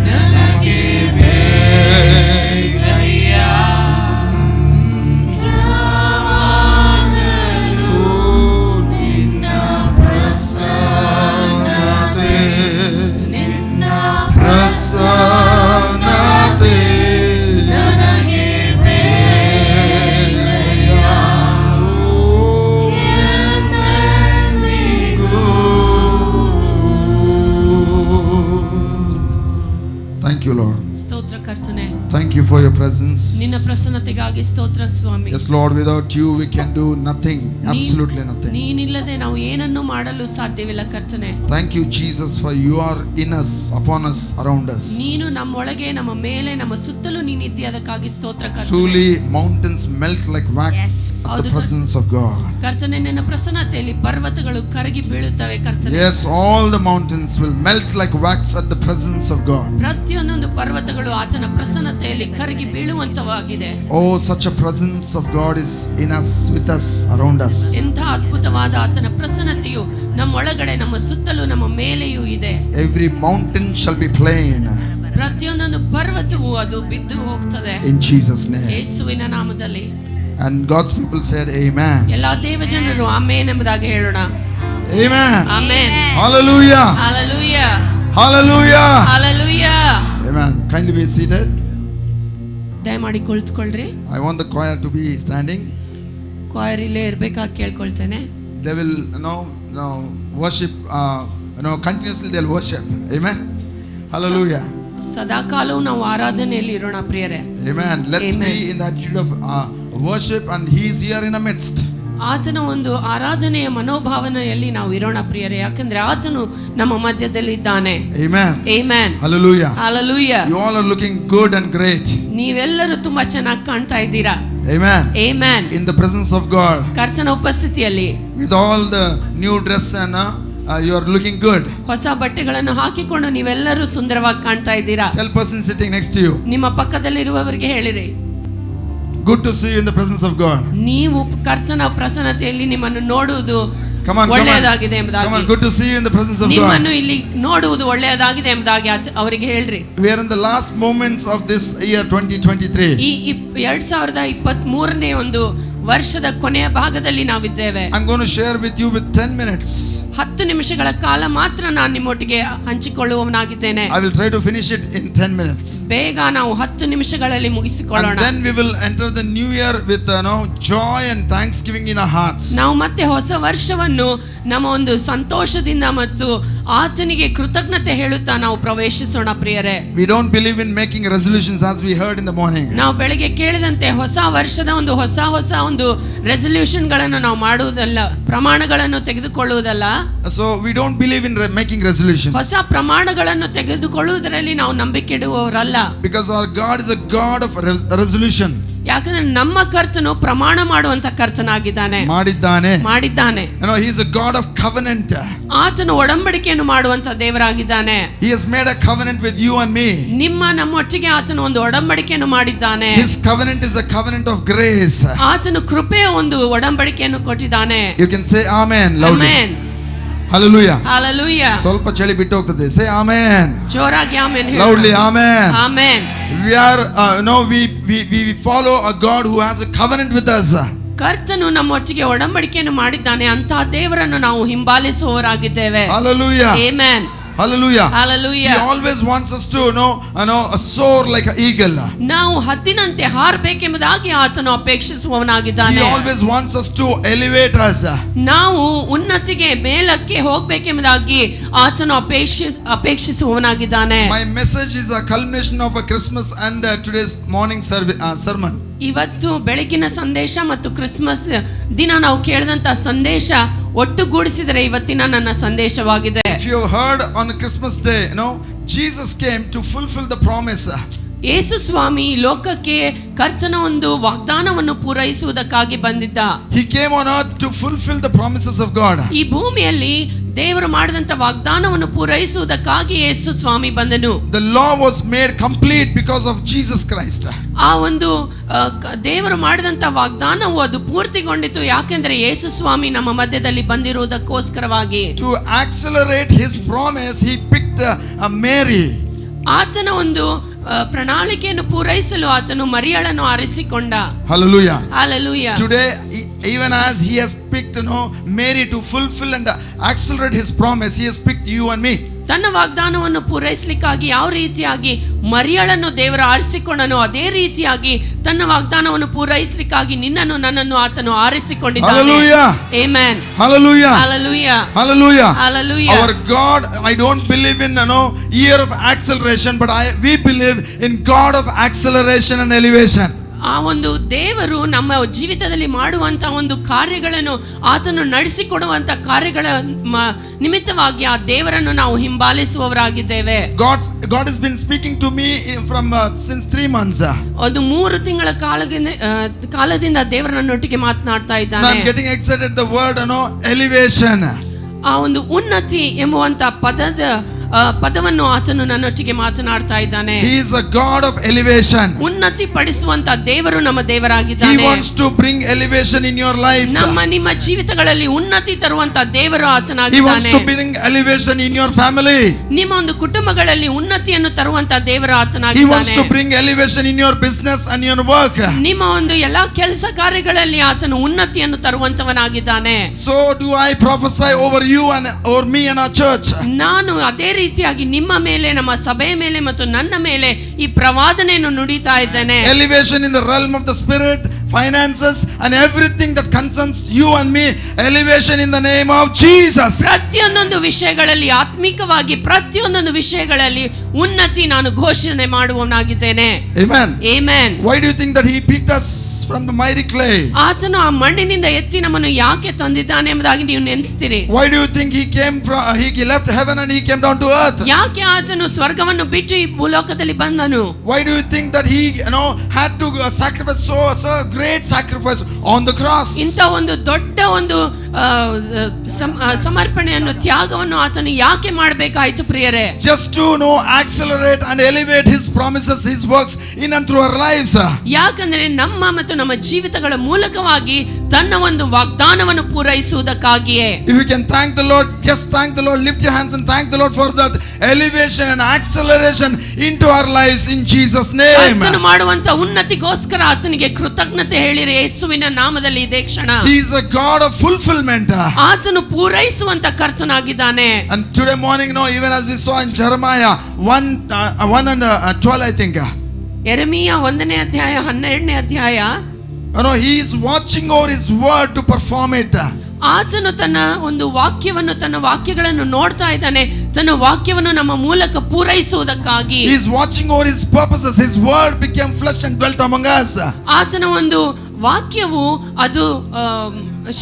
ನನಗೆ ಬೇಕಯ್ಯ. ಓ ನಿನ್ನ ಪ್ರಸನ್ನತೆ ಪ್ರಸನ್ನತೆ ನನಗೆ ಬೇಕಯ್ಯ. Thank you, Lord. ಸ್ತೋತ್ರ ಕರ್ತನೆ, Thank you for your presence. ನಿನ್ನ ಪ್ರಸನ್ನತೆಗಾಗಿ ಸ್ತೋತ್ರ ಸ್ವಾಮಿ. Yes, Lord, without you we can do nothing, absolutely nothing. ನೀನಿಲ್ಲದೆ ನಾವು ಏನನ್ನು ಮಾಡಲು ಸಾಧ್ಯವಿಲ್ಲ ಕರ್ತನೆ. Thank you, Jesus, for you are in us, upon us, around us. ನೀನು ನಮ್ಮೊಳಗೆ, ನಮ್ಮ ಮೇಲೆ, ನಮ್ಮ ಸುತ್ತಲೂ ನೀನಿದ್ದೀಯ, ಅದಕ್ಕಾಗಿ ಸ್ತೋತ್ರ ಕರ್ತನೆ. Truly, mountains melt like wax at the presence of God. ಕರ್ತನೆ, ನಿನ್ನ ಪ್ರಸನ್ನತೆಯಲ್ಲಿ ಪರ್ವತಗಳು ಕರಗಿ ಬೀಳುತ್ತವೆ ಕರ್ತನೆ. Yes, all the mountains will melt like wax at the presence of God. ಪ್ರತಿಯೊಂದು ಪರ್ವತಗಳು ಆತನ ಪ್ರಸನ್ನತೆಯಲ್ಲಿ ಕರಗಿ ಬೀಳುವಂತವಾಗಿದೆ. Oh, such a presence of God is in us, with us, around us. ಎಂಥ ಅದ್ಭುತವಾದ ಆತನ ಪ್ರಸನ್ನತೆಯು ನಮ್ಮೊಳಗಡೆ, ನಮ್ಮ ಸುತ್ತಲೂ, ನಮ್ಮ ಮೇಲೆಯೂ ಇದೆ. Every mountain shall be plain ಪ್ರತಿಯೊಂದೊಂದು ಪರ್ವತವು ಅದು ಬಿದ್ದು ಹೋಗ್ತದೆ in Jesus' name. ಯೇಸುವಿನ ನಾಮದಲ್ಲಿ. And God's people said, Amen. ಎಲ್ಲಾ ದೇವಜನರು ಆಮೇನ್ ಎಂಬುದಾಗಿ ಹೇಳೋಣ. Amen. Amen. Hallelujah. Hallelujah. Hallelujah. Hallelujah. Amen. Kindly be seated. ದಯಮಾಡಿ ಕುಳಿತುಕೊಳ್ಳ್ರಿ. I want the choir to be standing. ಕ್ವಾಯರಿಲೇ ಇರ್ಬೇಕಾಗಿ ಕೇಳ್ಕೊಳ್ತೇನೆ. They will worship, continuously they'll worship. Amen. Hallelujah. ಸದಾಕಾಲವೂ ನಾವು ಆರಾಧನೆಯಲ್ಲಿ ಇರೋಣ ಪ್ರಿಯರೇ. Amen. Let's Amen. be in the attitude of worship, and He is here in our midst. ಆತನ ಒಂದು ಆರಾಧನೆಯ ಮನೋಭಾವನೆಯಲ್ಲಿ ನಾವು ಇರೋಣ ಪ್ರಿಯರೇ, ಯಾಕಂದ್ರೆ ಆತನು ನಮ್ಮ ಮಧ್ಯದಲ್ಲಿ ಇದ್ದಾನೆ. Amen. Amen. Hallelujah. Hallelujah. You all are looking good and great. ನೀವೆಲ್ಲರೂ ತುಂಬಾ ಚೆನ್ನಾಗಿ ಕಾಣ್ತಾ ಇದ್ದೀರಾ. Amen. Amen. In the presence of God, ಕರ್ತನ ಉಪಸ್ಥಿತಿಯಲ್ಲಿ with all the new dress and you are looking good. ಹೊಸ ಬಟ್ಟೆಗಳನ್ನು ಹಾಕಿಕೊಂಡು ನೀವೆಲ್ಲರೂ ಸುಂದರವಾಗಿ ಕಾಣ್ತಾ ಇದ್ದೀರಾ. Tell person sitting next to you, ನಿಮ್ಮ ಪಕ್ಕದಲ್ಲಿರುವವರಿಗೆ ಹೇಳಿರಿ, good to see you in the presence of God. ನೀವು ಕರ್ತನ ಪ್ರಸನ್ನತೆಯಲ್ಲಿ ನಿಮ್ಮನ್ನು ನೋಡುವುದು Come on, ಒಳ್ಳೆಯದಾಗಿದೆ come on, ಎಂಬುದಾಗಿ. good to see you in the presence of ನಿಮ್ಮನ್ನು God. ಇಲ್ಲಿ ನೋಡುವುದು ಒಳ್ಳೆಯದಾಗಿದೆ ಎಂಬುದಾಗಿ ಅವರಿಗೆ ಹೇಳ್ರಿ. We are in the last moments of this year 2023. ಈ 2023ನೇ ಒಂದು ವರ್ಷದ ಕೊನೆಯ ಭಾಗದಲ್ಲಿ ನಾವಿದ್ದೇವೆ. I'm going to share with you with 10 minutes. 10 ನಿಮಿಷಗಳ ಕಾಲ ಮಾತ್ರ ನಾನು ನಿಮ್ಮೊಟ್ಟಿಗೆ ಹಂಚಿಕೊಳ್ಳುವವನಾಗಿದ್ದೇನೆ. I will try to finish it in 10 minutes. ಬೇಗ ನಾವು 10 ನಿಮಿಷಗಳಲ್ಲಿ ಮುಗಿಸಿಕೊಳ್ಳೋಣ. And then we will enter the new year with joy and thanksgiving in our hearts. ನಾವು ಮತ್ತೆ ಹೊಸ ವರ್ಷವನ್ನು ನಮ್ಮ ಒಂದು ಸಂತೋಷದಿಂದ ಮತ್ತು ಆತನಿಗೆ ಕೃತಜ್ಞತೆ ಹೇಳುತ್ತಾ ನಾವು ಪ್ರವೇಶಿಸೋಣ ಪ್ರಿಯರೇ. We don't believe in making resolutions as we heard in the morning. ನಾವು ಬೆಳಿಗ್ಗೆ ಕೇಳಿದಂತೆ ಹೊಸ ವರ್ಷದ ಹೊಸ ಒಂದು ರೆಸಲ್ಯೂಷನ್ ಗಳನ್ನು ನಾವು ಮಾಡುವುದಲ್ಲ, ಪ್ರಮಾಣಗಳನ್ನು ತೆಗೆದುಕೊಳ್ಳುವುದಲ್ಲ. So we don't believe in making resolutions. ಹೊಸ ಪ್ರಮಾಣಗಳನ್ನು ತೆಗೆದುಕೊಳ್ಳುವುದರಲ್ಲಿ ನಾವು ನಂಬಿಕೆ ಇಡುವವರಲ್ಲ. Because our God is a God of resolution. ಯಾಕಂದ್ರೆ ನಮ್ಮ ಕರ್ತನು ಪ್ರಮಾಣ ಮಾಡುವಂತ ಕರ್ತನಾಗಿದ್ದಾನೆ. ಮಾಡಿದ್ದಾನೆ. He is a God of covenant. ಆತನು ಒಡಂಬಡಿಕೆಯನ್ನು ಮಾಡುವಂತ ದೇವರಾಗಿದ್ದಾನೆ. He has made a covenant with you and me. ನಮ್ಮೊಟ್ಟಿಗೆ ಆತನು ಒಂದು ಒಡಂಬಡಿಕೆಯನ್ನು ಮಾಡಿದ್ದಾನೆ. His covenant is a covenant of grace. ಆತನು ಕೃಪೆಯ ಒಂದು ಒಡಂಬಡಿಕೆಯನ್ನು ಕೊಟ್ಟಿದ್ದಾನೆ. You can say amen loudly. Amen. Hallelujah. Hallelujah. ಸ್ವಲ್ಪ ಚಳಿ ಬಿಟ್ಟು ಹೋಗ್ತದೆ. Say amen. ಜೋರಾಗಿ ಆಮೆನ್ ಹೇಳಿ. Loudly amen. Amen. We are we follow a God who has a covenant with us. ಕರ್ತನು ನಮ್ಮೊಟ್ಟಿಗೆ ಒಡಂಬಡಿಕೆಯನ್ನು ಮಾಡಿದ್ದಾನೆ. ಅಂತಹ ದೇವರನ್ನು ನಾವು ಹಿಂಬಾಲಿಸುವವರಾಗಿದ್ದೇವೆ. Hallelujah. Amen. Hallelujah. Hallelujah. He always wants us to soar like an eagle. ನಾವು ಹದ್ದಿನಂತೆ ಹಾರಬೇಕೆಂಬುದಾಗಿ ಆತನು ಅಪೇಕ್ಷಿಸುವವನಾಗಿದ್ದಾನೆ. He always wants us to elevate us. ನಾವು ಉನ್ನತಿಗೆ ಮೇಲಕ್ಕೆ ಹೋಗಬೇಕೆಂಬುದಾಗಿ ಆತನು ಅಪೇಕ್ಷಿಸುವವನಾಗಿದ್ದಾನೆ. My message is a culmination of a Christmas and today's morning sermon. ಇವತ್ತು ಬೆಳಗಿನ ಸಂದೇಶ ಮತ್ತು Christmas ದಿನ ನಾವು ಕೇಳಿದಂತ ಸಂದೇಶ ಒಟ್ಟುಗೂಡಿಸಿದರೆ ಇವತ್ತಿನ ನನ್ನ ಸಂದೇಶವಾಗಿದೆ. If you have heard on Christmas day, Jesus came to fulfill the promise. ಯೇಸು ಸ್ವಾಮಿ ಲೋಕಕ್ಕೆ ಕರ್ತನ ಒಂದು ವಾಗ್ದಾನವನ್ನು ಪೂರೈಸುವುದಕ್ಕಾಗಿ ಬಂದಿದ್ದ. He came on earth to fulfill the promises of God. ಈ ಭೂಮಿಯಲ್ಲಿ ದೇವರು ಮಾಡಿದಂತ ವಾಗ್ದಾನವನ್ನು ಪೂರೈಸುವುದಕ್ಕಾಗಿ ಯೇಸು ಸ್ವಾಮಿ ಬಂದನು. The law was made complete because of Jesus Christ. ಆ ಒಂದು ದೇವರು ಮಾಡಿದಂತ ವಾಗ್ದಾನವು ಅದು ಪೂರ್ತಿಗೊಂಡಿತು ಯಾಕೆಂದ್ರೆ ಯೇಸು ಸ್ವಾಮಿ ನಮ್ಮ ಮಧ್ಯದಲ್ಲಿ ಬಂದಿರುವುದಕ್ಕೋಸ್ಕರವಾಗಿ. To accelerate his promise, he picked Mary. ಆತನ ಒಂದು ಪ್ರಣಾಳಿಕೆಯನ್ನು ಪೂರೈಸಲು ಆತನು ಮರಿಯಳನ್ನು ಆರಿಸಿಕೊಂಡ. Hallelujah. Hallelujah. Today, even as he has picked Mary to fulfill and accelerate his promise, he has picked you and me. ತನ್ನ ವಾಗ್ದಾನವನ್ನು ಪೂರೈಸಲಿಕ್ಕಾಗಿ ಯಾವ ರೀತಿಯಾಗಿ ಮರಿಯಳನ್ನು ದೇವರು ಆರಿಸಿಕೊಂಡನೋ ಅದೇ ರೀತಿಯಾಗಿ ತನ್ನ ವಾಗ್ದಾನವನ್ನು ಪೂರೈಸಲಿಕ್ಕಾಗಿ ನಿನ್ನನ್ನು ನನ್ನನ್ನು ಆತನು ಆರಿಸಿಕೊಂಡಿದ್ದಾನೆ. Hallelujah. Amen. Hallelujah. Hallelujah. Hallelujah. Hallelujah. Our God, I don't believe in year of acceleration, but we believe in God of acceleration and elevation. ಆ ಒಂದು ದೇವರು ನಮ್ಮ ಜೀವಿತದಲ್ಲಿ ಮಾಡುವಂತ ಒಂದು ಕಾರ್ಯಗಳನ್ನು ಆತನು ನಡೆಸಿಕೊಡುವಂತ ಕಾರ್ಯಗಳ ನಿಮಿತ್ತವಾಗಿ ಆ ದೇವರನ್ನು ನಾವು ಹಿಂಬಾಲಿಸುವವರಾಗಿದ್ದೇವೆ. God has been speaking to me from since 3 months. ಒಂದು 3 ತಿಂಗಳ ಕಾಲದಿಂದ ದೇವರು ನನ್ನೊಟ್ಟಿಗೆ ಮಾತನಾಡ್ತಾ ಇದ್ದಾನೆ. I'm getting excited the word elevation. ಆ ಒಂದು ಉನ್ನತಿ ಎಂಬುವಂತ ಪದವನ್ನು ಆತನು ನನ್ನೊಟ್ಟಿಗೆ ಮಾತನಾಡ್ತಾ ಇದ್ದಾನೆ. He is a God of elevation. ಉನ್ನತಿ ಪಡಿಸುವಂತ ದೇವರು ನಮ್ಮ ದೇವರಾಗಿದ್ದಾನೆ. He wants to bring elevation in your lives. ನಿಮ್ಮ ಜೀವಿತಗಳಲ್ಲಿ ಉನ್ನತಿ ತರುವಂತ ದೇವರು He ಆತನಾಗಿದ್ದಾನೆ. wants to bring elevation in your family. ನಿಮ್ಮ ಒಂದು ಕುಟುಂಬಗಳಲ್ಲಿ ಉನ್ನತಿಯನ್ನು ತರುವಂತ ದೇವರು He wants ಆತನಾಗಿದ್ದಾನೆ. to bring elevation in your business and your work. ನಿಮ್ಮ ಒಂದು ಎಲ್ಲಾ ಕೆಲಸ ಕಾರ್ಯಗಳಲ್ಲಿ ಆತನು ಉನ್ನತಿಯನ್ನು ತರುವಂತವನಾಗಿದ್ದಾನೆ. So do I prophesy over you and over me and our church. ನಾನು ಅದೇ ರೀತಿಯಾಗಿ ನಿಮ್ಮ ಮೇಲೆ, ನಮ್ಮ ಸಭೆಯ ಮೇಲೆ ಮತ್ತು ನನ್ನ ಮೇಲೆ ಈ ಪ್ರವಾದನೆಯನ್ನು ನುಡಿತಾ ಇದ್ದೇನೆ. Elevation in the realm of the spirit, finances and everything that concerns you and me. Elevation in the name of Jesus. ಪ್ರತಿಯೊಂದೊಂದು ವಿಷಯಗಳಲ್ಲಿ ಆತ್ಮಿಕವಾಗಿ ಪ್ರತಿಯೊಂದೊಂದು ವಿಷಯಗಳಲ್ಲಿ ಉನ್ನತಿ ನಾನು ಘೋಷಣೆ ಮಾಡುವವನಾಗಿದ್ದೇನೆ. Amen. Amen. Why do you think that he picked us from the miry clay? ಆತನು ಆ ಮಣ್ಣಿನಿಂದ ಎತ್ತಿ ನಮ್ಮನ್ನು ಯಾಕೆ ತಂದಿದ್ದಾನೆ ಎಂಬುದಾಗಿ ನೀವು ನೆನೆಸ್ತೀರಿ. Why do you think he left heaven and he came down to earth? ಯಾಕೆ ಆತನು ಸ್ವರ್ಗವನ್ನು ಬಿಟ್ಟು ಈ ಭೂಲೋಕದಲ್ಲಿ ಬಂದನು? Why do you think that he had to sacrifice so great sacrifice on the cross? ಇಂಥ ಒಂದು ದೊಡ್ಡ ಒಂದು ಸಮರ್ಪಣೆಯನ್ನು ತ್ಯಾಗವನ್ನು ಆತನು ಯಾಕೆ ಮಾಡಬೇಕಾಯಿತು ಪ್ರಿಯರೇ? Just to accelerate and elevate his promises, his works in and through our lives. ಯಾಕಂದ್ರೆ ನಮ್ಮ ಮತ್ತು ನಮ್ಮ ಜೀವಿತಗಳ ಮೂಲಕವಾಗಿ ತನ್ನ ಒಂದು ವಾಗ್ದಾನವನ್ನು ಪೂರೈಸುವುದಕ್ಕಾಗಿಯೇ. If you can thank the Lord, just thank the Lord, lift your hands and thank the Lord for that elevation and acceleration into our lives in Jesus name. ಆತನು ಮಾಡುವಂತ ಉನ್ನತಿಗೋಸ್ಕರ ಆತನಿಗೆ ಕೃತಜ್ಞತೆ ಹೇಳಿರಿ ಯೇಸುವಿನ ನಾಮದಲ್ಲಿ ಇದೇ ಕ್ಷಣ. He is a God of fulfillment. ಆತನು ಪೂರೈಸುವಂತ ಕರ್ತನಾಗಿದ್ದಾನೆ. And today morning, even as we saw in Jeremiah 1 and 12, I think. ಯೆರೆಮೀಯ 1ನೇ ಅಧ್ಯಾಯ 12ನೇ ಅಧ್ಯಾಯ. He is watching over his word to perform it. ಆತನು ತನ್ನ ಒಂದು ತನ್ನ ವಾಕ್ಯಗಳನ್ನು ನೋಡ್ತಾ ಇದ್ದಾನೆ, ತನ್ನ ವಾಕ್ಯವನ್ನು ನಮ್ಮ ಮೂಲಕ ಪೂರೈಸುವುದಕ್ಕಾಗಿ. He is watching over his purposes. His word became flesh and dwelt among us. ಆತನ ಒಂದು ವಾಕ್ಯವು ಅದು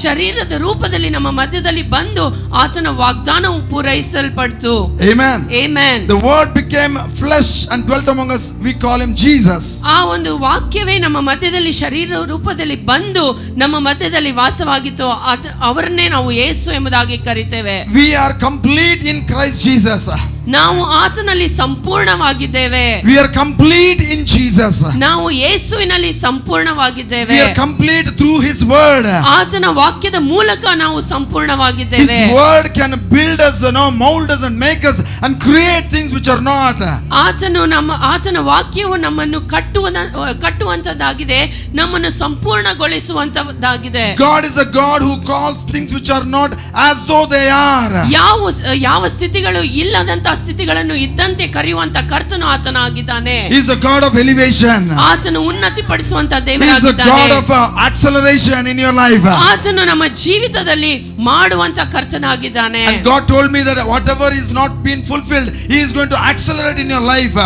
ಶರೀರದ ರೂಪದಲ್ಲಿ ನಮ್ಮ ಮಧ್ಯದಲ್ಲಿ ಬಂದು ಆತನ ವಾಗ್ದಾನವು ಪೂರೈಸಲ್ಪಡ್ತು. Amen. Amen. The word became flesh and dwelt among us. We call him Jesus. ಆ ಒಂದು ವಾಕ್ಯವೇ ನಮ್ಮ ಮಧ್ಯದಲ್ಲಿ ಶರೀರ ರೂಪದಲ್ಲಿ ಬಂದು ನಮ್ಮ ಮಧ್ಯದಲ್ಲಿ ವಾಸವಾಗಿತ್ತು. ಅವರನ್ನೇ ನಾವು ಯೇಸು ಎಂಬುದಾಗಿ ಕರೀತೇವೆ. We are complete in Christ Jesus. ನಾವು ಆತನಲ್ಲಿ ಸಂಪೂರ್ಣವಾಗಿದ್ದೇವೆ. We are complete in Jesus. ನಾವು ಯೇಸುವಿನಲ್ಲಿ ಸಂಪೂರ್ಣವಾಗಿದ್ದೇವೆ. We are complete through his word. ಆತನ ವಾಕ್ಯದ ಮೂಲಕ ನಾವು ಸಂಪೂರ್ಣವಾಗಿದ್ದೇವೆ. His word can build us, mold us and make us and create things which are not. ಆತನ ವಾಕ್ಯವು ನಮ್ಮನ್ನು ಕಟ್ಟುವಂತದ್ದಾಗಿದೆ, ನಮ್ಮನ್ನು ಸಂಪೂರ್ಣಗೊಳಿಸುವಂತದ್ದಾಗಿದೆ. God is a God who calls things which are not as though they are. ಯಾವ ಸ್ಥಿತಿಗಳು ಇಲ್ಲದಂತ ಸ್ಥಿತಿಗಳನ್ನು ಇದ್ದಂತೆ ಕರೆಯುವಂತ ಕರ್ತನು ಆತನಾಗಿದ್ದಾನೆ. He is a God of elevation. ಆತನು ಉನ್ನತಿ ಪಡಿಸುವಂತ He is a ದೇವರಾಗಿದ್ದಾನೆ. God of acceleration in your life. ಆತನು ನಮ್ಮ ಜೀವಿತದಲ್ಲಿ ಮಾಡುವಂತ ಕರ್ತನಾಗಿದ್ದಾನೆ. And God told me that whatever is not been fulfilled, He is going to accelerate in your life.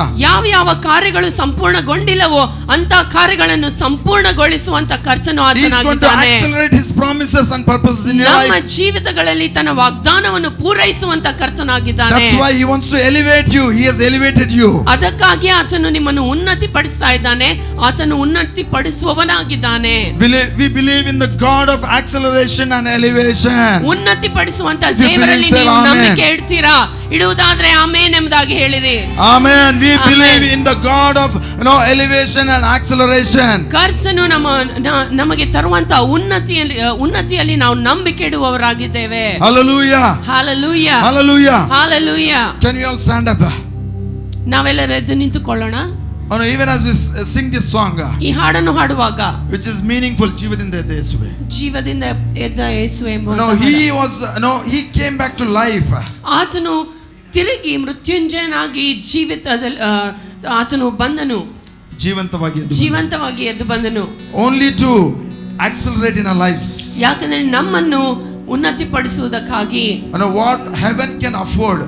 ಯಾವ ಕಾರ್ಯಗಳು ಸಂಪೂರ್ಣಗೊಂಡಿಲ್ಲವೋ ಅಂತ ಕಾರ್ಯಗಳನ್ನು ಸಂಪೂರ್ಣಗೊಳಿಸುವಂತ ಕರ್ತನು He is going to ಆತನಾಗಿದ್ದಾನೆ. accelerate His promises and purposes in your ನಮ್ಮ life. ಜೀವಿತಗಳಲ್ಲಿ ತನ್ನ ವಾಗ್ದಾನವನ್ನು ಪೂರೈಸುವಂತ ಕರ್ತನಾಗಿದ್ದಾನೆ. That's why He wants to elevate you. He has elevated you. ಅದಕ್ಕಾಗಿ ಆತನು ನಿಮ್ಮನ್ನು ಉನ್ನತಿ ಪಡಿಸ್ತಾ ಇದ್ದಾನೆ. ಆತನು ಉನ್ನತಿ ಪಡಿಸುವವನಾಗಿದ್ದಾನೆ. We believe in the God of acceleration and elevation. ಉನ್ನತಿ ಪಡಿಸುವಂತ ದೇವರಲ್ಲಿ ನೀವು ನಂಬಿಕೆ ಇಡ್ತೀರಾ? ಇಡುವುದಾದ್ರೆ ಆಮೆನ್ ಎಂಬುದಾಗಿ ಹೇಳಿರಿ. Amen. We believe in the God of elevation and acceleration. ಕರ್ತನು ನಮಗೆ ತರುವಂತ ಉನ್ನತಿಯಲ್ಲಿ ನಾವು ನಂಬಿಕೆ ಇಡುವವರಾಗಿದ್ದೇವೆ. Hallelujah. Hallelujah. Hallelujah. Hallelujah. Can you all stand up? ನಾವೆಲ್ಲರೂ ಎದ್ದು ನಿಂತುಕೊಳ್ಳೋಣ. Even as we sing this song, ಈ ಹಾಡನ್ನು ಹಾಡುವಾಗ, which is meaningful, ಜೀವದಿಂದ ಎದ್ದ ಯೇಸುವೆ. ಜೀವದಿಂದ ಎದ್ದ ಯೇಸುವೆ ಎಂಬ he came back to life. ಆತನು ತಿರುಗಿ ಮೃತ್ಯುಂಜಯನಾಗಿ ಜೀವಿತದಲ್ಲಿ ಆತನು ಬಂದನು. ಜೀವಂತವಾಗಿ ಎದ್ದು ಬಂದನು. Only to accelerate in our lives. ಯಾಕಂದ್ರೆ ನಮ್ಮನ್ನು ಉನ್ನತಿಪಡಿಸುವುದಕ್ಕಾಗಿ. What heaven can afford,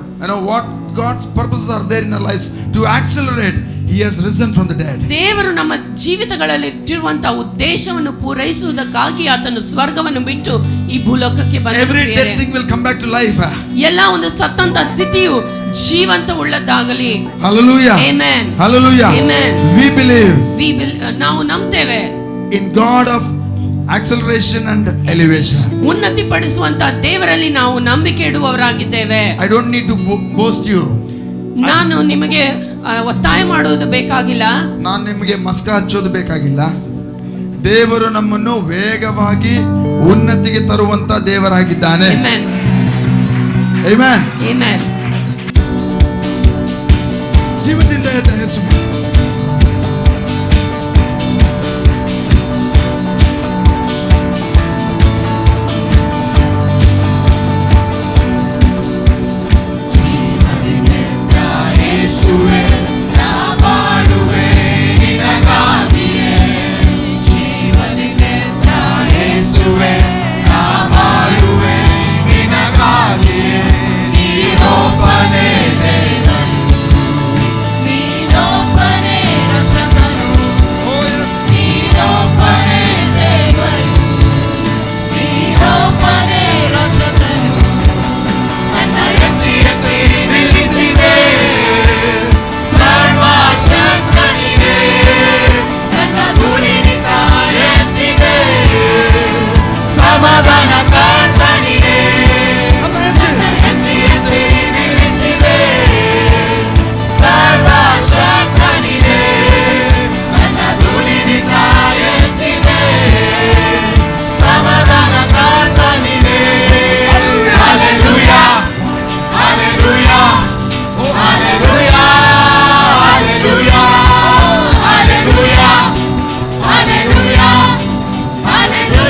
what God's purposes are there in our lives to accelerate. He has risen from the dead. ದೇವರು ನಮ್ಮ ಜೀವಿತಗಳಲ್ಲಿ ಇಟ್ಟಿರುವಂತಹ ಉದ್ದೇಶವನ್ನು ಪೂರೈಸುವುದಕ್ಕಾಗಿ ಆತನು ಸ್ವರ್ಗವನ್ನು ಬಿಟ್ಟು ಈ ಭೂಲೋಕಕ್ಕೆ ಬಂದನು. Every dead thing will come back to life. ಎಲ್ಲ ಒಂದು ಸತ್ತಂತ ಸ್ಥಿತಿಯು ಜೀವಂತ ಉಳ್ಳದ್ದಾಗಲಿ. Hallelujah. Amen. Hallelujah. Amen. We believe. ನಾವು ನಂಬ್ತೇವೆ in God of acceleration and elevation. ಉನ್ನತಿ ಪಡಿಸುವಂತ ದೇವರಲ್ಲಿ ನಾವು ನಂಬಿಕೆ ಇಡುವವರಾಗಿದ್ದೇವೆ. I don't need to boast you. ನಾನು ನಿಮಗೆ ಒತ್ತಾಯ ಮಾಡುವುದು ಬೇಕಾಗಿಲ್ಲ. ನಾನು ನಿಮಗೆ ಮಸ್ಕ ಹಚ್ಚೋದು ಬೇಕಾಗಿಲ್ಲ. ದೇವರು ನಮ್ಮನ್ನು ವೇಗವಾಗಿ ಉನ್ನತಿಗೆ ತರುವಂತ ದೇವರಾಗಿದ್ದಾನೆ. Amen. Amen. Amen. ಜೀವದಿಂದ ಎದ್ದ ಯೇಸು. Hallelujah.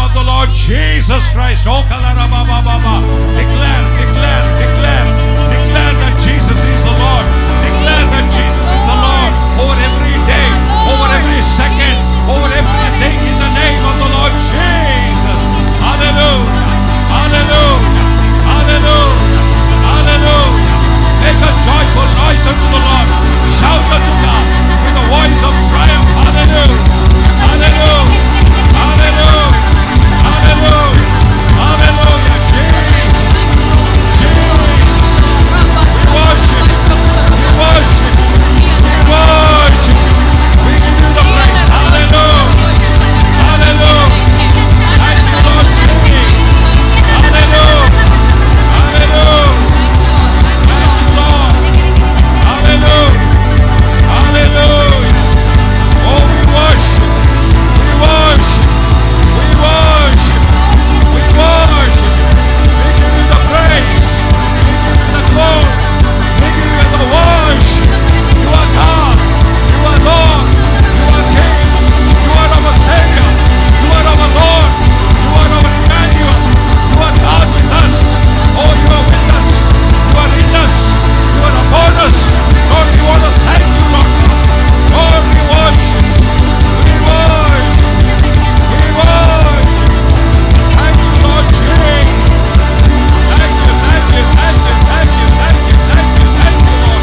of the Lord Jesus Christ. Oh, kalarabababa. Declare, declare, declare, declare that Jesus is the Lord. Declare that Jesus is the Lord over every day, over every second, over everything in the name of the Lord Jesus. Hallelujah, hallelujah, hallelujah, hallelujah. Make a joyful noise unto the Lord. Shout unto God with a voice of triumph. Hallelujah, hallelujah, hallelujah, hallelujah, hallelujah. Jesus, Jesus, we worship, we worship, we worship. We give you the praise. Hallelujah, hallelujah. Thank you, Lord Jesus. Hallelujah, hallelujah. Thank you, Lord. Hallelujah, hallelujah. Oh, we worship, we worship, we worship, we worship. We give you the praise, we give you the glory, we give you the worship. You are God, you are Lord, you are King, you are our Savior, you are our Lord, you are our Emmanuel, you are God with us. Oh, you are with us, you are in us, you are upon us. Lord, we want to thank you, Lord. Lord, we worship, we worship, we worship. Thank you, Lord Jesus. Thank you, thank you, thank you, thank you, thank you, thank you, thank you, Lord.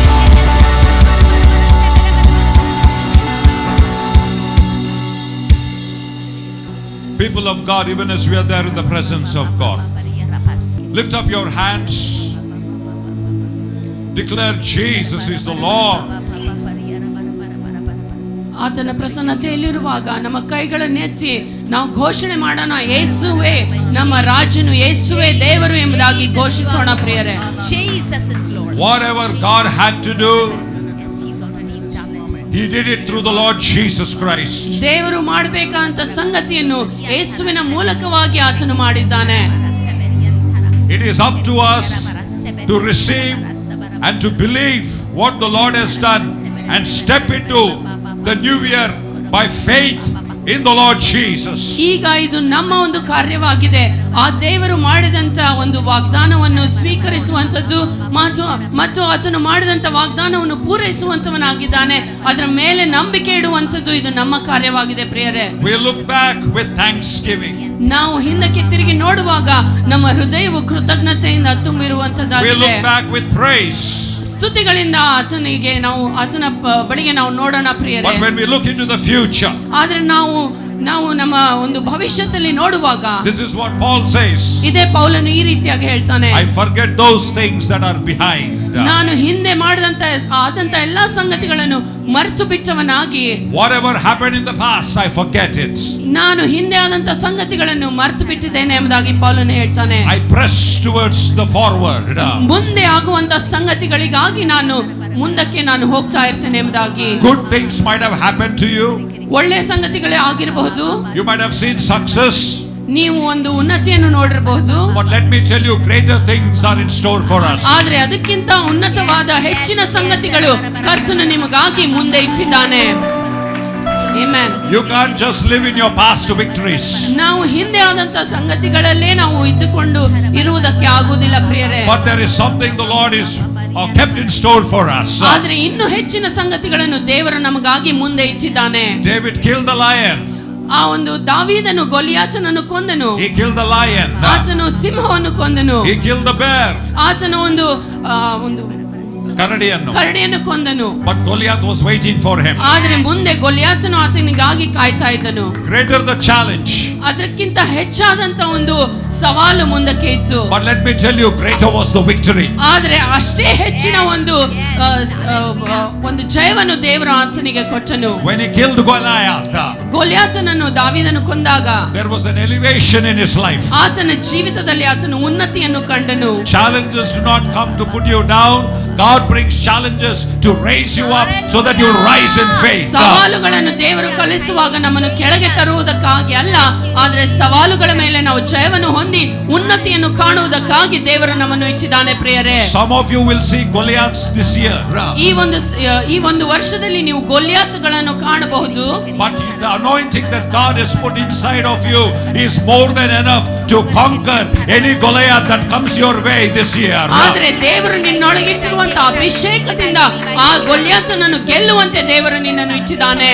People of God, even as we are there in the presence of God, lift up your hands. Declare Jesus is the Lord. ಆತನ ಪ್ರಸನ್ನತೆಯಲ್ಲಿರುವಾಗ ನಮ್ಮ ಕೈಗಳನ್ನು ಎತ್ತಿ ನಾವು ಘೋಷಣೆ ಮಾಡೋಣ, ಯೇಸುವೇ ನಮ್ಮ ರಾಜನು, ಯೇಸುವೇ ದೇವರು ಎಂಬುದಾಗಿ ಘೋಷಿಸೋಣ ಪ್ರಿಯರೇ. Jesus is Lord. Whatever God had to do, Yes, He's already done it. He did it through the Lord Jesus Christ. ದೇವರು ಮಾಡಬೇಕಂತ ಸಂಗತಿಯನ್ನು ಯೇಸುವಿನ ಮೂಲಕವಾಗಿ ಆತನು ಮಾಡಿದ್ದಾನೆ. It is up to us to receive and to believe what the Lord has done and step into the new year by faith in the Lord Jesus. ಈಗ ಇದು ನಮ್ಮ ಒಂದು ಕಾರ್ಯವಾಗಿದೆ. ಆ ದೇವರು ಮಾಡಿದಂತ ಒಂದು ವಾಗ್ದಾನವನ್ನು ಸ್ವೀಕರಿಸುವಂತದ್ದು ಮತ್ತು ಆತನು ಮಾಡಿದಂತ ವಾಗ್ದಾನವನ್ನು ಪೂರೈಸುವಂತವನಾಗಿದ್ದಾನೆ. ಅದರ ಮೇಲೆ ನಂಬಿಕೆ ಇಡುವಂತದ್ದು ಇದು ನಮ್ಮ ಕಾರ್ಯವಾಗಿದೆ ಪ್ರಿಯರೇ. We look back with thanksgiving. ನಾವು ಹಿಂದಕ್ಕೆ ತಿರುಗಿ ನೋಡುವಾಗ ನಮ್ಮ ಹೃದಯವು ಕೃತಜ್ಞತೆಯಿಂದ We ತುಂಬಿರುವಂತದ್ದಾಗಿದೆ. look back with praise. ಸ್ತುತಿಗಳಿಂದ ಆತನಿಗೆ ನಾವು ಆತನ ಬಳಿಗೆ ನಾವು ನೋಡೋಣ ಪ್ರಿಯರೇ. But when we look into the future, ಆದ್ರೆ ನಾವು ನಮ್ಮ ಒಂದು ಭವಿಷ್ಯದಲ್ಲಿ ನೋಡುವಾಗ this is what Paul says. ಇದೇ ಪೌಲನು ಈ ರೀತಿಯಾಗಿ ಹೇಳ್ತಾನೆ, I forget those things that are behind. ನಾನು ಹಿಂದೆ ಆದಂತ ಎಲ್ಲಾ ಸಂಗತಿಗಳನ್ನು ಮರೆತು ಬಿಟ್ಟವನಾಗಿ, Whatever happened in the past, I forget it. ನಾನು ಹಿಂದೆ ಆದಂತ ಸಂಗತಿಗಳನ್ನು ಮರೆತು ಬಿಟ್ಟಿದ್ದೇನೆ ಎಂಬುದಾಗಿ ಪೌಲನು ಹೇಳ್ತಾನೆ. I press towards the forward. ಮುಂದೆ ಆಗುವಂತ ಸಂಗತಿಗಳಿಗಾಗಿ ಮುಂದಕ್ಕೆ ನಾನು ಹೋಗ್ತಾ ಇರ್ತೇನೆ ಎಂಬುದಾಗಿ. Good things might have happened to you. ಒಳ್ಳೆಯ ಸಂಗತಿಗಳೇ ಆಗಿರಬಹುದು. You might have seen success. ನೀವು ಒಂದು ಉನ್ನತಿಯನ್ನು ನೋಡಿರಬಹುದು. But let me tell you, greater things are in store for us. ಆದ್ರೆ ಅದಕ್ಕಿಂತ ಉನ್ನತವಾದ ಹೆಚ್ಚಿನ ಸಂಗತಿಗಳು ಕರ್ತನು ನಿಮಗಾಗಿ ಮುಂದೆ ಇಟ್ಟಿದ್ದಾನೆ. Amen. You can't just live in your past victories. ನಾವು ಹಿಂದೆ ಆದಂತ ಸಂಗತಿಗಳಲ್ಲೇ ನಾವು ಇದ್ದುಕೊಂಡು ಇರುವುದಕ್ಕೆ ಆಗುವುದಿಲ್ಲ ಪ್ರಿಯರೇ. But there is something the Lord is kept in store for us. ಆದ್ರೆ ಇನ್ನು ಹೆಚ್ಚಿನ ಸಂಗತಿಗಳನ್ನು ದೇವರು ನಮಗಾಗಿ ಮುಂದೆ ಇಟ್ಟಿದ್ದಾನೆ. David killed the lion. ಆ ಒಂದು ದಾವೀದನು ಗೊಲಿಯಾತನನ್ನು ಕೊಂದನು. He killed the lion. ಆತನು ಸಿಂಹವನ್ನು ಕೊಂದನು. He killed the bear. ಆತನು ಒಂದು ಕರಡಿಯನ್ನು ಕೊಂದನು. But Goliath was waiting for him. ಆದ್ರೆ ಮುಂದೆ ಗೊಲಿಯಾತನು ಆತನಿಗಾಗಿ ಕಾಯ್ತಾ ಇದ್ದನು. Greater the challenge. ಅದಕ್ಕಿಂತ ಹೆಚ್ಚಾದಂತ ಒಂದು ಸವಾಲು ಮುಂದಕ್ಕೆ ಇತ್ತು. But let me tell you, greater was the victory. ಆದ್ರೆ ಅಷ್ಟೇ ಹೆಚ್ಚಿನ ಒಂದು ಜಯವನ್ನು ದೇವರು ಆತನಿಗೆ ಕೊಟ್ಟನು. When he killed Goliath, ಗೊಲಿಯಾತನನ್ನು ದಾವೀದನು ಕೊಂದಾಗ there was an elevation in his life. ಆತನ ಜೀವಿತದಲ್ಲಿ ಆತನು ಉನ್ನತಿಯನ್ನು ಕಂಡನು. Challenges do not come to put you down. God brings challenges to raise you up so that you rise in faith. ಸವಾಲುಗಳನ್ನು ದೇವರು ಕಲಿಸುವಾಗ ನಮ್ಮನ್ನು ಕೆಳಗೆ ತರುವುದಕ್ಕಾಗಿ ಅಲ್ಲ, ಆದ್ರೆ ಸವಾಲುಗಳ ಮೇಲೆ ನಾವು ಜಯವನ್ನು ಹೊಂದಿ ಉನ್ನತಿಯನ್ನು ಕಾಣುವುದಕ್ಕಾಗಿ ದೇವರು ನಮ್ಮನ್ನು ಇಚ್ಚಿದ್ದಾನೆ ಪ್ರಿಯರೇ. Some of you will see Goliaths this year. ಈ ಒಂದು ವರ್ಷದಲ್ಲಿ ನೀವು ಗೊಲ್ಯಾತ್ಗಳನ್ನು ಕಾಣಬಹುದು. But the anointing that God has put inside of you is more than enough to conquer any Goliath that comes your way this year. ಆದ್ರೆ ದೇವರು ನಿನ್ನೊಳಗಿಟ್ಟಿರುವಂತಹ ಅಭಿಷೇಕದಿಂದ ಆ ಗೊಲ್ಯಾತನನ್ನು ಗೆಲ್ಲುವಂತೆ ದೇವರು ನಿನ್ನನ್ನು ಇಚ್ಚಿದ್ದಾನೆ.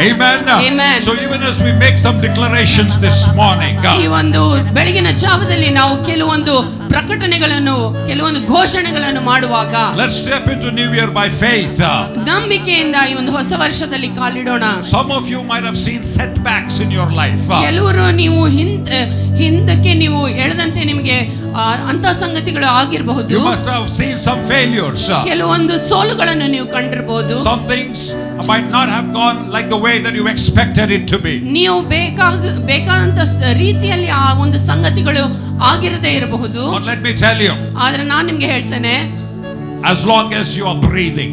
Amen. Amen. So even as we make some declarations this morning, ಈ ಒಂದು ಬೆಳಗಿನ ಜಾವದಲ್ಲಿ ನಾವು ಕೆಲವೊಂದು ಪ್ರಕಟಣೆಗಳನ್ನು ಕೆಲವೊಂದು ಘೋಷಣೆಗಳನ್ನು ಮಾಡುವಾಗ let's step into new year by faith. ನಂಬಿಕೆಯಿಂದ ಈ ಒಂದು ಹೊಸ ವರ್ಷದಲ್ಲಿ ಕಾಲಿಡೋಣ. Some of you might have seen setbacks in your life. ಕೆಲವರು ನೀವು ಹಿಂದಕ್ಕೆ ನೀವು ಎಳೆದಂತೆ ನಿಮಗೆ ಅಂತ ಸಂಗತಿಗಳು ಆಗಿರಬಹುದು. You must have seen some failures. ಕೆಲವೊಂದು ಸೋಲುಗಳನ್ನು ನೀವು ಕಂಡಿರಬಹುದು. Some things might not have gone like the way that you expected it to be. ನೀವು ಬೇಕಾದಂತ ರೀತಿಯಲ್ಲಿ ಆ ಒಂದು ಸಂಗತಿಗಳು ಆಗಿರದೇ ಇರಬಹುದು. But let me tell you, ಆದ್ರೆ ನಾನು ನಿಮ್ಗೆ ಹೇಳ್ತೇನೆ, as long as you are breathing,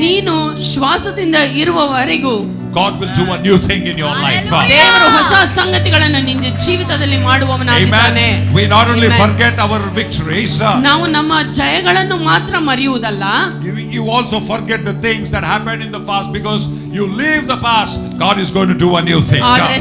ನೀನು ಶ್ವಾಸದಿಂದ ಇರುವವರೆಗೂ God will do a new thing in your life. ದೇವರು ಹೊಸ ಸಂಗತಿಗಳನ್ನು ನಿನ್ನ ಜೀವಿತದಲ್ಲಿ ಮಾಡುವವನಾಗಿದ್ದಾನೆ. Amen. We not only forget our victories, ನಾವು ನಮ್ಮ ಜಯಗಳನ್ನು ಮಾತ್ರ ಮರೆಯುವುದಲ್ಲ, you also forget the things that happened in the past, because you leave the past, God is going to do a new thing. ಆದ್ರೆ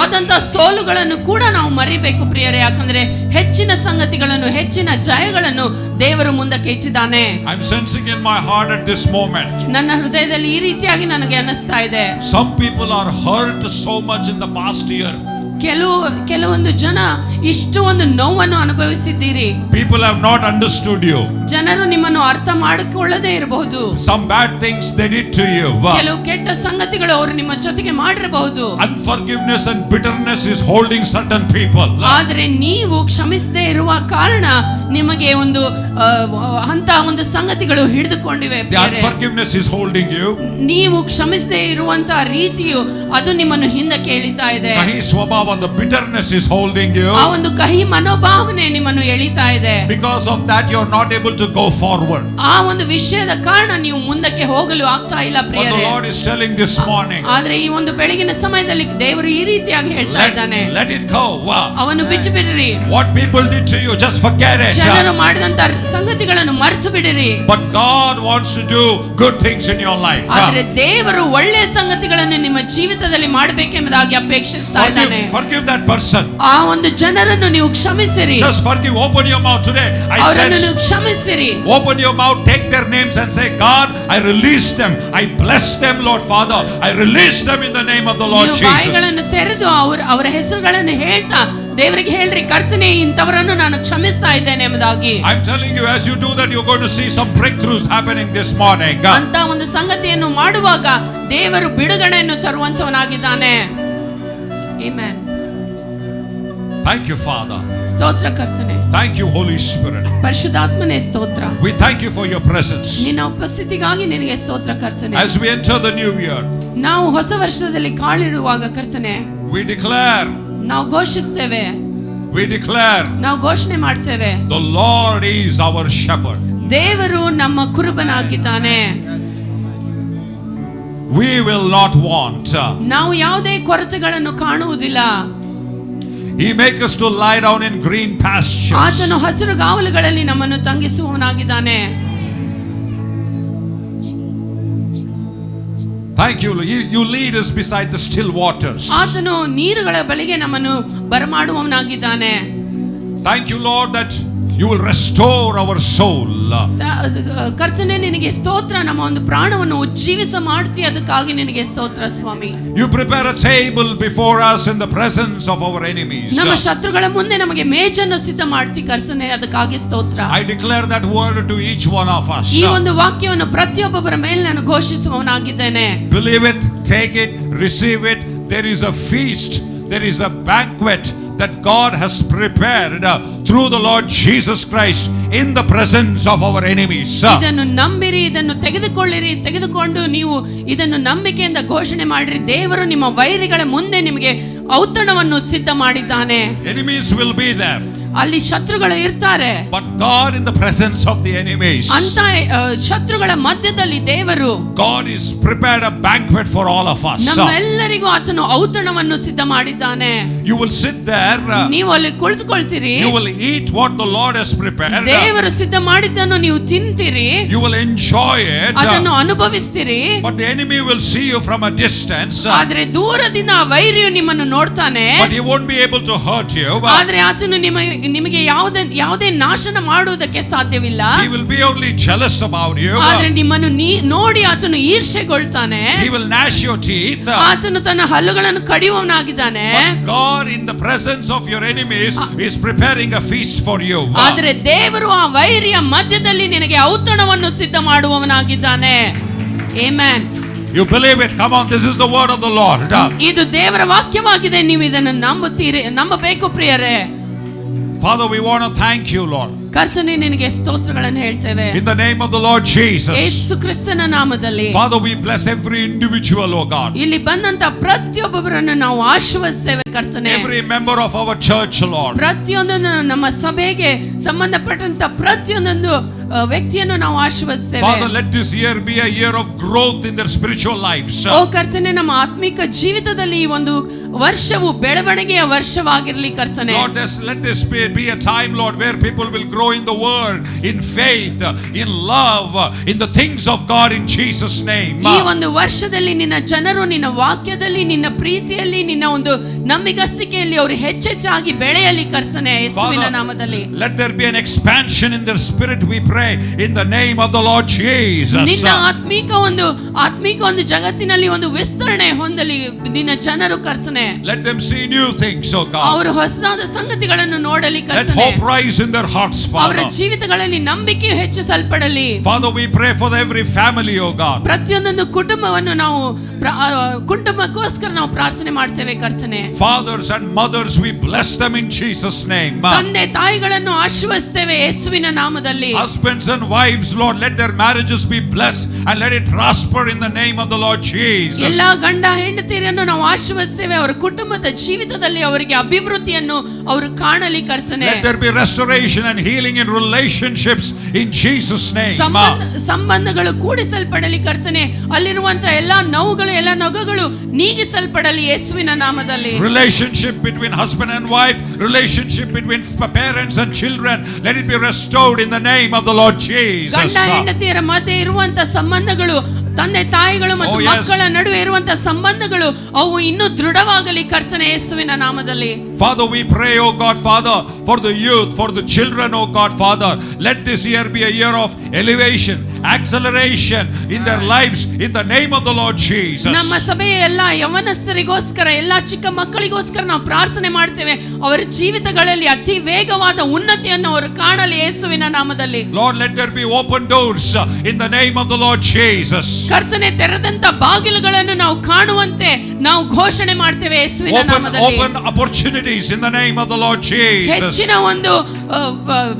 ಆದಂತ ಸೋಲುಗಳನ್ನು ಕೂಡ ನಾವು ಮರಿಬೇಕು ಪ್ರಿಯರೇ. ಯಾಕಂದ್ರೆ ಹೆಚ್ಚಿನ ಸಂಗತಿಗಳನ್ನು ಹೆಚ್ಚಿನ ಜಯಗಳನ್ನು ದೇವರು ಮುಂದಕ್ಕೆ ಇಟ್ಟಿದ್ದಾನೆ. I'm sensing in my heart at this moment, ನನ್ನ ಹೃದಯದಲ್ಲಿ ಈ ರೀತಿಯಾಗಿ ನನಗೆ ಅನಿಸ್ತಾ ಇದೆ. some people are hurt so much in the past year. ಕೆಲವೊಂದು ಜನ ಇಷ್ಟು ಒಂದು ನೋವನ್ನು ಅನುಭವಿಸಿದ್ದೀರಿ. People have not understood you. ಜನರು ನಿಮ್ಮನ್ನು ಅರ್ಥ ಮಾಡಿಕೊಳ್ಳದೇ ಇರಬಹುದು. Some bad things they did to you. ಕೆಲವು ಕೆಟ್ಟ ಸಂಗತಿಗಳು ಅವರು ನಿಮ್ಮ ಜೊತೆಗೆ ಮಾಡಿರಬಹುದು. Unforgiveness and bitterness is holding certain people. ಆದ್ರೆ ನೀವು ಕ್ಷಮಿಸದೇ ಇರುವ ಕಾರಣ ನಿಮಗೆ ಒಂದು ಅಂತ ಒಂದು ಸಂಗತಿಗಳು ಹಿಡಿದುಕೊಂಡಿವೆ. The unforgiveness is holding you. ನೀವು ಕ್ಷಮಿಸದೇ ಇರುವಂತಹ ರೀತಿಯು ಅದು ನಿಮ್ಮನ್ನು ಹಿಂದಕ್ಕೆ ಎಳಿತಾ ಇದೆ. ಕಹಿ ಸ್ವಭಾವ, the bitterness is holding you. ಆ ಒಂದು ಕಹಿ ಮನೋಭಾವನೆ ನಿಮ್ಮನ್ನು ಎಳಿತಾ ಇದೆ. Because of that you are not able to go forward. ಆ ಒಂದು ವಿಷಯದ ಕಾರಣ ನೀವು ಮುಂದಕ್ಕೆ ಹೋಗಲು ಆಗ್ತಾ ಇಲ್ಲ ಪ್ರಿಯರೇ. But the Lord is telling this morning, ಆದ್ರೆ ಈ ಒಂದು ಬೆಳಗಿನ ಸಮಯದಲ್ಲಿ ದೇವರು ಈ ರೀತಿಯಾಗಿ ಹೇಳ್ತಾ ಇದ್ದಾನೆ, let it go. ಅವನು ಬಿಟ್ಟು ಬಿಡಿರಿ. What people did to you, just forget it. ಜನರು ಮಾಡಿದಂತ ಸಂಗತಿಗಳನ್ನು ಮರೆತು ಬಿಡಿರಿ. But God wants to do good things in your life. ಆದ್ರೆ ದೇವರು ಒಳ್ಳೆಯ ಸಂಗತಿಗಳನ್ನು ನಿಮ್ಮ ಜೀವಿತದಲ್ಲಿ ಮಾಡಬೇಕೆಂಬುದಾಗಿ ಅಪೇಕ್ಷಿಸ್ತಾ ಇದ್ದಾನೆ. Forgive that person. ಆ ಒಂದು ಜನರನ್ನು ನೀವು ಕ್ಷಮಿಸಿರಿ. Just forgive. Open your mouth today. ಅವರನ್ನು ನೀವು ಕ್ಷಮಿಸಿರಿ. Open your mouth, take their names and say, God, I release them. I bless them, Lord Father. I release them in the name of the Lord Jesus. ಬಾಯಿಗಳನ್ನು ತೆರೆದು ಅವರ ಹೆಸರುಗಳನ್ನು ಹೇಳ್ತಾ ದೇವರಿಗೆ ಹೇಳ್ರಿ, ಕರ್ತನೇ ಇಂಥವರನ್ನು ನಾನು ಕ್ಷಮಿಸ್ತಾ ಇದ್ದೇನೆ ಎಂಬುದಾಗಿ. I'm telling you, as you do that, you're going to see some breakthroughs happening this morning. ಅಂತ ಒಂದು ಸಂಗತಿಯನ್ನು ಮಾಡುವಾಗ ದೇವರು ಬಿಡುಗಡೆಯನ್ನು ತರುವಂತವನಾಗಿದ್ದಾನೆ. Amen. Thank you, Father. ಸ್ತೋತ್ರ ಕರ್ತನೆ. Thank you, Holy Spirit. ಪರಿಶುದ್ಧಾತ್ಮನೇ ಸ್ತೋತ್ರ. We thank you for your presence. ನಿನ್ನ ಉಪಸ್ಥಿತಿಗಾಗಿ ನಿನಗೆ ಸ್ತೋತ್ರ ಕರ್ತನೆ. As we enter the new year, ನಾವು ಹೊಸ ವರ್ಷದಲ್ಲಿ ಕಾಲಿಡುವಾಗ ಕರ್ತನೆ, we declare, ನಾವು ಘೋಷಿಸ್ತೇವೆ, we declare, ನಾವು ಘೋಷಣೆ ಮಾಡ್ತೇವೆ, the Lord is our shepherd. ದೇವರು ನಮ್ಮ ಕುರುಬನಾಗಿದ್ದಾನೆ. We will not want. ನಾವು ಯಾವುದೇ ಕೊರತೆಗಳನ್ನು ಕಾಣುವುದಿಲ್ಲ. He makes us to lie down in green pastures. ಆತನು ಹಸಿರು ಗಾವಲುಗಳಲ್ಲಿ ನಮ್ಮನ್ನು ತಂಗಿಸುವವನಾಗಿದ್ದಾನೆ. Thank you. You lead us beside the still waters. ಆತನು ನೀರುಗಳ ಬಳಿಗೆ ನಮ್ಮನ್ನು ಬರಮಾಡುವವನಾಗಿದ್ದಾನೆ. Thank you, Lord, that you will restore our soul. ಕರ್ತನೆ, ನಿನಗೆ ಸ್ತೋತ್ರ. ನಮ್ಮ ಒಂದು ಪ್ರಾಣವನ್ನು ಉಜ್ಜೀವಿಸ ಮಾಡ್ತಿ, ಅದಕ್ಕಾಗಿ ನಿನಗೆ ಸ್ತೋತ್ರ ಸ್ವಾಮಿ. You prepare a table before us in the presence of our enemies. ನಮ್ಮ ಶತ್ರುಗಳ ಮುಂದೆ ನಮಗೆ ಮೇಜನ್ನು ಸಿದ್ಧ ಮಾಡ್ತಿ ಕರ್ತನೆ, ಅದಕ್ಕಾಗಿ ಸ್ತೋತ್ರ. I declare that word to each one of us. ಈ ಒಂದು ವಾಕ್ಯವನ್ನು ಪ್ರತಿಯೊಬ್ಬರ ಮೇಲೆ ನಾನು ಘೋಷಿಸುವವನಾಗಿದ್ದೇನೆ. Believe it, take it, receive it. There is a feast, there is a banquet that God has prepared through the Lord Jesus Christ in the presence of our enemies. ಇದನ್ನು ನಂಬಿರಿ, ಇದನ್ನು ತೆಗೆದುಕೊಳ್ಳಿರಿ, ತೆಗೆದುಕೊಂಡು ನೀವು ಇದನ್ನು ನಂಬಿಕೆಯಿಂದ ಘೋಷಣೆ ಮಾಡಿರಿ. ದೇವರು ನಿಮ್ಮ ವೈರಿಗಳ ಮುಂದೆ ನಿಮಗೆ ಔತಣವನ್ನು ಸಿದ್ಧ ಮಾಡಿದ್ದಾನೆ. Enemies will be there. ಅಲ್ಲಿ ಶತ್ರುಗಳು ಇರ್ತಾರೆ. But God, in the presence of the enemies, ಅಂತ ಶತ್ರುಗಳ ಮಧ್ಯದಲ್ಲಿ ದೇವರು God is prepared a banquet for all of us. ನಮ್ಮೆಲ್ಲರಿಗೂ ಆತನು ಔತಣವನ್ನು ಸಿದ್ಧ ಮಾಡಿದ್ದಾನೆ. You will sit there, ನೀವು ಅಲ್ಲಿ ಕುಳಿತುಕೊಳ್ತೀರಿ, you will eat what the Lord has prepared, ದೇವರು ಸಿದ್ಧ ಮಾಡಿದ್ದನ್ನು ನೀವು ತಿಂತೀರಿ, you will enjoy it, ಅದನ್ನು ಅನುಭವಿಸ್ತೀರಿ. but the enemy will see you from a distance, ಆದ್ರೆ ದೂರದಿಂದ ಆ ವೈರಿಯು ನಿಮ್ಮನ್ನು ನೋಡ್ತಾನೆ, but he won't be able to hurt you. ಆದ್ರೆ ಆತನು ನಿಮಗೆ ಯಾವುದೇ ನಾಶನ ಮಾಡುವುದಕ್ಕೆ ಸಾಧ್ಯವಿಲ್ಲ. He will be only jealous about you. ಆದ್ರೆ ನಿಮ್ಮನ್ನು ನೋಡಿ ಆತನು ಈರ್ಷೆಗೊಳ್ತಾನೆ. He will gnash your teeth. ಆತನು ತನ್ನ ಹಲ್ಲುಗಳನ್ನು ಕಡಿಯುವವನಾಗಿದ್ದಾನೆ. But God, in the presence of your enemies, is preparing a feast for you. ಆದ್ರೆ ದೇವರು ಆ ವೈರಿಯ ಮಧ್ಯದಲ್ಲಿ ನಿನಗೆ ಔತಣವನ್ನು ಸಿದ್ಧ ಮಾಡುವವನಾಗಿದ್ದಾನೆ. Amen. You believe it? Come on, this is the word of the Lord. ಇದು ದೇವರ ವಾಕ್ಯವಾಗಿದೆ. ನೀವು ಇದನ್ನು ನಂಬಬೇಕು ಪ್ರಿಯರೇ. Father, we want to thank you, Lord. ಕರ್ತನೇ, ನಿನಗೆ ಸ್ತೋತ್ರಗಳನ್ನು ಹೇಳ್ತೇವೆ. In the name of the Lord Jesus. ಯೇಸು ಕ್ರಿಸ್ತನ ನಾಮದಲ್ಲಿ. Father, we bless every individual, oh God. ಇಲ್ಲಿ ಬಂದಂತ ಪ್ರತಿಯೊಬ್ಬರನ್ನು ನಾವು ಆಶೀರ್ವದಿಸ್ತೇವೆ ಕರ್ತನೇ. Every member of our church, Lord. ಪ್ರತಿಯೊಂದನ್ನು ನಮ್ಮ ಸಭೆಗೆ ಸಂಬಂಧಪಟ್ಟಂತ ಪ್ರತಿಯೊಂದು ವ್ಯಕ್ತಿಯನ್ನು ನಾವು ಆಶೀರ್ವದಿಸ್ತೇವೆ. Father, let this year be a year of growth in their spiritual lives. ಓ ಕರ್ತನೇ, ನಮ್ಮ ಆತ್ಮಿಕ ಜೀವಿತದಲ್ಲಿ ಈ ಒಂದು ವರ್ಷವು ಬೆಳವಣಿಗೆಯ ವರ್ಷವಾಗಿರಲಿ ಕರ್ತನೇ. Lord, let this be a time, Lord, where people will grow in the word, in faith, in love, in the things of God, in Jesus' name. ಈ ಒಂದು ವರ್ಷದಲ್ಲಿ ನಿನ್ನ ಜನರು ನಿನ್ನ ವಾಕ್ಯದಲ್ಲಿ, ನಿನ್ನ ಪ್ರೀತಿಯಲ್ಲಿ, ನಿನ್ನ ಒಂದು ನಂಬಿಗಸ್ತಿಕೆಯಲ್ಲಿ ಅವರು ಹೆಚ್ಚೆಚ್ಚಾಗಿ ಬೆಳೆಯಲಿ ಕರ್ತನೇ, ಯೇಸುವಿನ ನಾಮದಲ್ಲಿ. Let there be an expansion in their spirit, we pray, in the name of the Lord Jesus. ನಿನ್ನ ಆತ್ಮಿಕ ಒಂದು ಜಗತ್ತಿನಲ್ಲಿ ಒಂದು ವಿಸ್ತರಣೆ ಹೊಂದಲಿ ನಿನ್ನ ಜನರು ಕರ್ತನೇ. Let them see new things, oh God. ಅವರು ಹೊಸದಾದ ಸಂಗತಿಗಳನ್ನು ನೋಡಲಿ Let ಕರ್ತನೇ. hope rise in their hearts, ಅವರ Father. ಜೀವಿತಗಳಲ್ಲಿ ನಂಬಿಕೆಯು ಹೆಚ್ಚಿಸಲ್ಪಡಲಿ. Father, we pray for every family, oh God. ಪ್ರತಿಯೊಂದು ಕುಟುಂಬವನ್ನು ನಾವು ಕುಟುಂಬಕ್ಕೋಸ್ಕರ ನಾವು ಪ್ರಾರ್ಥನೆ ಮಾಡ್ತೇವೆ ಕರ್ತನೆ. Fathers and mothers, we bless them in Jesus' name. ತಂದೆ ತಾಯಿಗಳನ್ನು ಆಶೀರ್ವದಿಸ್ತೇವೆ ಯೇಸುವಿನ ನಾಮದಲ್ಲಿ. Husbands and wives, Lord, let their marriages be blessed and let it prosper in the name of the Lord Jesus. ಎಲ್ಲಾ ಗಂಡ ಹೆಂಡತಿಯರನ್ನು ನಾವು ಆಶೀರ್ವದಿಸ್ತೇವೆ. ಅವರ ಕುಟುಂಬದ ಜೀವಿತದಲ್ಲಿ ಅವರಿಗೆ ಅಭಿವೃದ್ಧಿಯನ್ನು ಅವರು ಕಾಣಲಿ ಕರ್ತನೆ. Let there be restoration and healing in relationships in Jesus' name. ಸಂಬಂಧಗಳು ಕೂಡಿಸಲ್ಪಡಲಿ ಕರ್ತನೆ. ಅಲ್ಲಿರುವಂತಹ ಎಲ್ಲಾ ನೋವುಗಳು, ಎಲ್ಲಾ ನೊಗಗಳು ನೀಗಿಸಲ್ಪಡಲಿ ಯೇಸುವಿನ ನಾಮದಲ್ಲಿ. Relationship between husband and wife, relationship between parents and children, let it be restored in the name of the Lord Jesus. ಗಂಡ ಹೆಂಡತಿಯರ ಮಧ್ಯೆ ಇರುವಂತಹ ಸಂಬಂಧಗಳು, ತಂದೆ ತಾಯಿಗಳು ಮತ್ತು ಮಕ್ಕಳ ನಡುವೆ ಇರುವಂತಹ ಸಂಬಂಧಗಳು ಅವು ಇನ್ನೂ ದೃಢವಾಗಲಿ ಕರ್ತನೆ ಯೇಸುವಿನ ನಾಮದಲ್ಲಿ. Father, we pray, oh God, Father, for the youth, for the children, oh God, Father, let this year be a year of elevation, acceleration in their lives in the name of the Lord Jesus. ನಮ್ಮ ಸಭೆಯ ಎಲ್ಲ ಯವನಸ್ಥರಿಗೋಸ್ಕರ, ಎಲ್ಲ ಚಿಕ್ಕ ಮಕ್ಕಳಿಗೋಸ್ಕರ ನಾವು ಪ್ರಾರ್ಥನೆ ಮಾಡ್ತೇವೆ. ಅವರ ಜೀವಿತಗಳಲ್ಲಿ ಅತಿ ವೇಗವಾದ ಉನ್ನತಿಯನ್ನು ಅವರು ಕಾಣಲಿ ಯೇಸುವಿನ ನಾಮದಲ್ಲಿ. Lord, let there be open doors in the name of the Lord Jesus. ಕರ್ತನೆ, ತೆರೆದಂತ ಬಾಗಿಲುಗಳನ್ನು ನಾವು ಕಾಣುವಂತೆ ನಾವು ಘೋಷಣೆ ಮಾಡ್ತೇವೆ ಯೇಸುವಿನ ನಾಮದಲ್ಲಿ. Open opportunities in the name of the Lord Jesus. ಹೆಚ್ಚಿನ ಒಂದು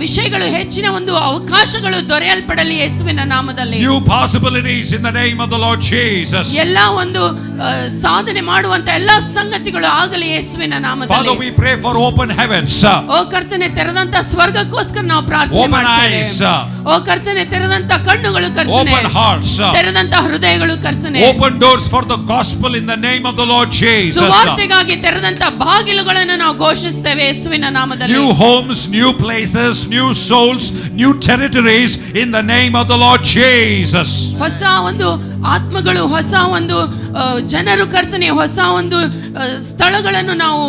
ವಿಷಯಗಳು, ಹೆಚ್ಚಿನ ಒಂದು ಅವಕಾಶಗಳು ದೊರೆಯಲ್ಪಡಲಿ ಯೇಸುವಿನ ನಾಮದಲ್ಲಿ. New possibilities in the name of the Lord Jesus. ಎಲ್ಲ ಒಂದು ಸಾಧನೆ ಮಾಡುವಂತ ಎಲ್ಲ ಸಂಗತಿಗಳು ಆಗಲಿ ಯೇಸುವಿನ ನಾಮದಲ್ಲಿ. Father, we pray for open heavens. ಓ ಕರ್ತನೆ, ತೆರೆದಂತ ಸ್ವರ್ಗಕ್ಕೋಸ್ಕರ ನಾವು ಪ್ರಾರ್ಥನೆ ಮಾಡ್ತೇವೆ. ಓ ಕರ್ತನೆ, ತೆರೆದಂತ ಕಣ್ಣುಗಳು ಕರ್ತನೆ, open hearts, ತೆರೆದಂತ ಹೃದಯಗಳು ಕರ್ತನೆ, open doors for the gospel in the name of the Lord Jesus. ಸುವಾರ್ತೆಗಾಗಿ ತೆರೆದಂತ ಬಾಗಿಲುಗಳನ್ನು ನಾವು ಘೋಷಿಸ್ತೇವೆ ಯೇಸುವಿನ ನಾಮದಲ್ಲಿ. New homes, new places, new souls, new territories in the name of the Lord Jesus. ಹೊಸ ಒಂದು ಆತ್ಮಗಳು, ಹೊಸ ಒಂದು ಜನರು ಕರ್ತನೆ, ಹೊಸ ಒಂದು ಸ್ಥಳಗಳನ್ನು ನಾವು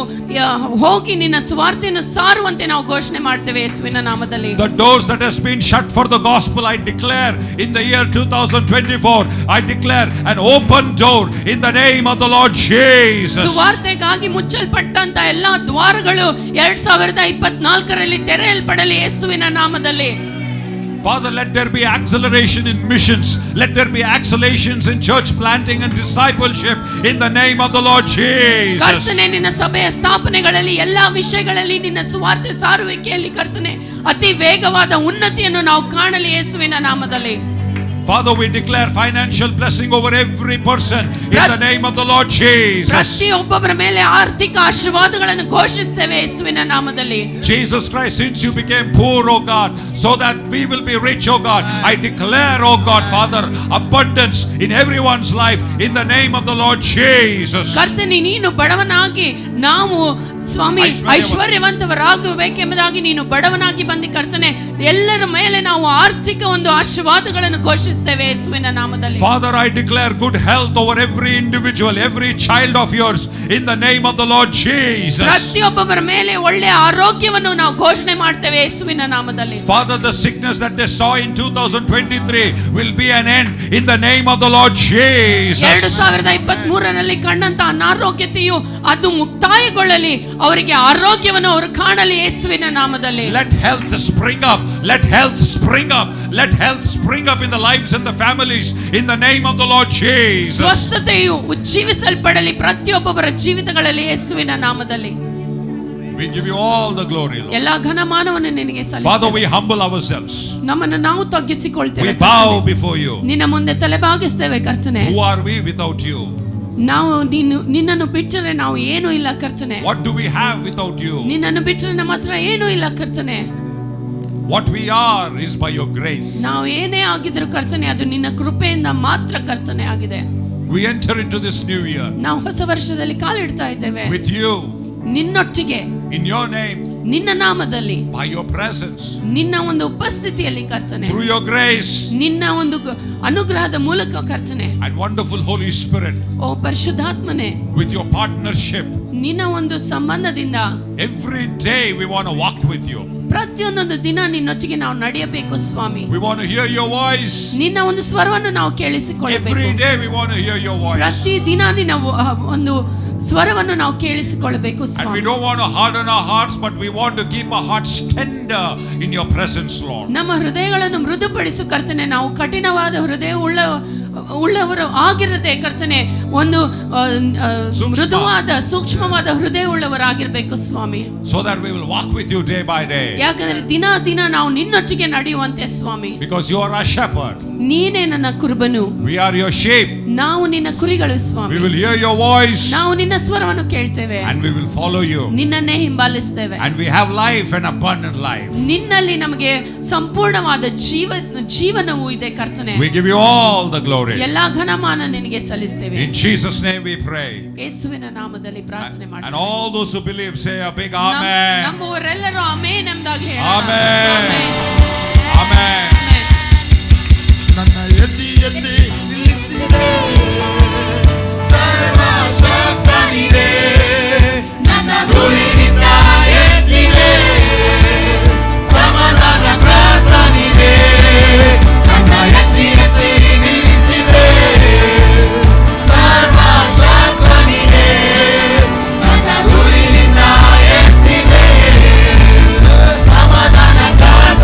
ಹೋಗಿ ನಿನ್ನ ಸುವಾರ್ತೆಯನ್ನು ಸಾರುವಂತೆ ನಾವು ಘೋಷಣೆ ಮಾಡ್ತೇವೆ ಯೇಸುವಿನ ನಾಮದಲ್ಲಿ. The doors that has been shut for the gospel, I declare in the year 2024, I declare an open door in the name of the Lord Jesus. ಸುವಾರ್ತೆಗಾಗಿ ಮುಚ್ಚಲ್ಪಟ್ಟಂತ ಎಲ್ಲಾ ದ್ವಾರಗಳು 2024ರಲ್ಲಿ ತೆರೆಯಲ್ಪಡಲಿ ಯೇಸುವಿನ ನಾಮದಲ್ಲಿ. Father, let there be acceleration in missions. Let there be accelerations in church planting and discipleship in the name of the Lord Jesus. ಕರ್ತನೆ, ನಿನ್ನ ಸಭೆಯ ಸ್ಥಾಪನೆಗಳಲ್ಲಿ ಎಲ್ಲಾ ವಿಷಯಗಳಲ್ಲಿ ನಿನ್ನ ಸುವಾರ್ತೆ ಸಾರುವಿಕೆಯಲ್ಲಿ ಕರ್ತನೆ ಅತಿ ವೇಗವಾದ ಉನ್ನತಿಯನ್ನು ನಾವು ಕಾಣಲಿ ಯೇಸುವಿನ ನಾಮದಲ್ಲಿ. Father, we declare financial blessing over every person in the name of the Lord Jesus. ಪ್ರತಿಯೊಬ್ಬರ ಮೇಲೆ ಆರ್ಥಿಕ ಆಶೀರ್ವಾದಗಳನ್ನು ಘೋಷಿಸುತ್ತೇವೆ ಯೇಸುವಿನ ನಾಮದಲ್ಲಿ. Jesus Christ, since you became poor, oh God, so that we will be rich, oh God, I declare, oh God, Father, abundance in everyone's life in the name of the Lord Jesus. ಕರ್ತನೇ, ನೀನು ಬಡವನಾಗಿ ನಾವು ಸ್ವಾಮಿ ಐಶ್ವರ್ಯವಂತರಾಗಬೇಕೆಂಬುದಾಗಿ ನೀನು ಬಡವನಾಗಿ ಬಂದಿ ಕರ್ತನೆ, ಎಲ್ಲರ ಮೇಲೆ ನಾವು ಆರ್ಥಿಕ ಒಂದು ಆಶೀರ್ವಾದಗಳನ್ನು ಘೋಷಿಸುತ್ತೇವೆ ಯೇಸುವಿನ ನಾಮದಲ್ಲಿ. Father, I declare good health over every individual, every child of yours in the name of the Lord Jesus. ಪ್ರತಿಯೊಬ್ಬರ ಮೇಲೆ ಒಳ್ಳೆಯ ಆರೋಗ್ಯವನ್ನು ನಾವು ಘೋಷಣೆ ಮಾಡ್ತೇವೆ ಯೇಸುವಿನ ನಾಮದಲ್ಲಿ. Father, the sickness that they saw in 2023 will be an end in the name of the Lord Jesus. 2023ರಲ್ಲಿ ಕಂಡಂತ ಅನಾರೋಗ್ಯತೆಯು ಅದು ಮುಕ್ತಾಯಗೊಳ್ಳಲಿ, ಅವರಿಗೆ ಆರೋಗ್ಯವನ್ನು ಅವರು ಕಾಣಲಿ ಯೇಸುವಿನ ನಾಮದಲ್ಲಿ. Let health spring up, let health spring up, let health spring up in the lives and the families in the name of the Lord Jesus. ಸ್ವಸ್ಥತೆಯು ಉಜ್ಜೀವಿಸಲ್ಪಡಲಿ ಪ್ರತಿಯೊಬ್ಬರ ಜೀವಿತಗಳಲ್ಲಿ ಯೇಸುವಿನ ನಾಮದಲ್ಲಿ. We give you all the glory, Lord. ಎಲ್ಲಾ ಘನಮಾನವನ್ನು ನಿನಗೆ ಸಲ್ಲಿಸುತ್ತೇವೆ. Father, we humble ourselves. ನಮ್ಮನ್ನು ನಾವು ತಗ್ಗಿಸಿಕೊಳ್ಳುತ್ತೇವೆ. We bow before you. ನಿನ್ನ ಮುಂದೆ ತಲೆಬಾಗಿಸುತ್ತೇವೆ ಕರ್ತನೆ. Who are we without you? ನಾವು ನಿನ್ನನ್ನು ಬಿಟ್ಟರೆ ನಾವು ಏನೂ ಇಲ್ಲ ಕರ್ತನೆ. What do we have without you? ನಿನ್ನನ್ನು ಬಿಟ್ಟರೆ ನಮ್ಮ ಹತ್ರ ಏನೂ ಇಲ್ಲ ಕರ್ತನೆ. What we are is by your grace. ನಾವು ಏನೇ ಆಗಿದ್ರು ಕರ್ತನೆ, ಅದು ನಿನ್ನ ಕೃಪೆಯಿಂದ ಮಾತ್ರ ಕರ್ತನೆ ಆಗಿದೆ. We enter into this new year ನಾವು ಹೊಸ ವರ್ಷದಲ್ಲಿ ಕಾಲಿಡ್ತಾ ಇದ್ದೇವೆ with you, ನಿನ್ನೊಟ್ಟಿಗೆ, in your name, ನಿನ್ನ ನಾಮದಲ್ಲಿ, by your presence, ನಿನ್ನ ಒಂದು ಉಪಸ್ಥಿತಿಯಲ್ಲಿ ಕರ್ತನೆ, through your grace ನಿನ್ನ ಒಂದು ಅನುಗ್ರಹದ ಮೂಲಕ ಕರ್ತನೆ, and wonderful Holy Spirit, O ಪರಿಶುದ್ಧಾತ್ಮನೇ, with your partnership. ನಿನ್ನ ಒಂದು ಸಂಬಂಧದಿಂದ Every day we want to walk with you. ಪ್ರತಿಯೊಂದೊಂದು ದಿನ ನಿನ್ನೊಟ್ಟಿಗೆ ನಾವು ನಡೆಯಬೇಕು ಸ್ವಾಮಿ. We want to hear your voice. ನಿನ್ನ ಒಂದು ಸ್ವರವನ್ನು ನಾವು ಕೇಳಿಸಿಕೊಳ್ಳಬೇಕು. Every day we want to hear your voice. ಪ್ರತಿ ದಿನ ನಿನ್ನ ಒಂದು ಸ್ವರವನ್ನು ನಾವು ಕೇಳಿಸಿಕೊಳ್ಳಬೇಕು And we Swami. don't want to harden our hearts, but we want to keep our hearts tender in your presence, Lord. ನಮ್ಮ ಹೃದಯಗಳನ್ನು ಮೃದುಪಡಿಸು ಕರ್ತನೆ. ನಾವು ಕಠಿಣವಾದ ಹೃದಯ ಉಳ್ಳವರು ಆಗಿರದೆ ಕರ್ತನೆ, ಒಂದು ಮೃದುವಾದ ಸೂಕ್ಷ್ಮವಾದ ಹೃದಯ ಉಳ್ಳವರಾಗಿರ್ಬೇಕು ಸ್ವಾಮಿ. So that we will walk with you day by day. ಯಾಕಂದ್ರೆ ದಿನ ನಾವು ನಿನ್ನೊಟ್ಟಿಗೆ ನಡೆಯುವಂತೆ ಸ್ವಾಮಿ. Because you are our shepherd. ನೀನೇ ನನ್ನ ಕುರುಬನು, We are your sheep. ನಾವು ನಿನ್ನ ಕುರಿಗಳು We Swami. will hear your voice ನಾವು ನಿನ್ನ ಸ್ವರವನ್ನು ಕೇಳ್ತೇವೆ, and we will follow you. ನಿನ್ನನ್ನೇ ಹಿಂಬಾಲಿಸ್ತೇವೆ. And we have life and abundant life. ನಿನ್ನಲ್ಲಿ ನಮಗೆ ಸಂಪೂರ್ಣವಾದ ಜೀವನವೂ ಇದೆ ಕರ್ತನೆ. We give you all the glory. ಎಲ್ಲಾ ಘನಮಾನ ನಿನಗೆ ಸಲ್ಲಿಸ್ತೇವೆ. In Jesus' name we pray. ಯೇಸುವಿನ ನಾಮದಲ್ಲಿ ಪ್ರಾರ್ಥನೆ And ಮಾಡ್ತೇವೆ. all those who believe say a big amen. ನಂಬುವರೆಲ್ಲರೂ ಆಮೆನ್ ಎಂದಾಗ ಹೇಳೋಣ. Amen. Amen. ನನ್ನ ಎತ್ತಿ ಎತ್ತಿ ನಿಲ್ಲಿಸಿದೆ ಸರ್ವಶಕ್ತನಿದೆ, ನನ್ನ ಧೂಳಿನಿಂದ ಎತ್ತಿದೆ ಸಮಾಧಾನ ಪ್ರಾರ್ಥನಿದೆ. ನನ್ನ ಎತ್ತಿ ಎತ್ತಿ ನಿಲ್ಲಿಸಿದೆ ಸರ್ವಶಕ್ತನಿದೆ, ನನ್ನ ಧೂಳಿನಿಂದ ಎತ್ತಿದೆ ಸಮಾಧಾನ ಪ್ರಾರ್ಥನಿದೆ.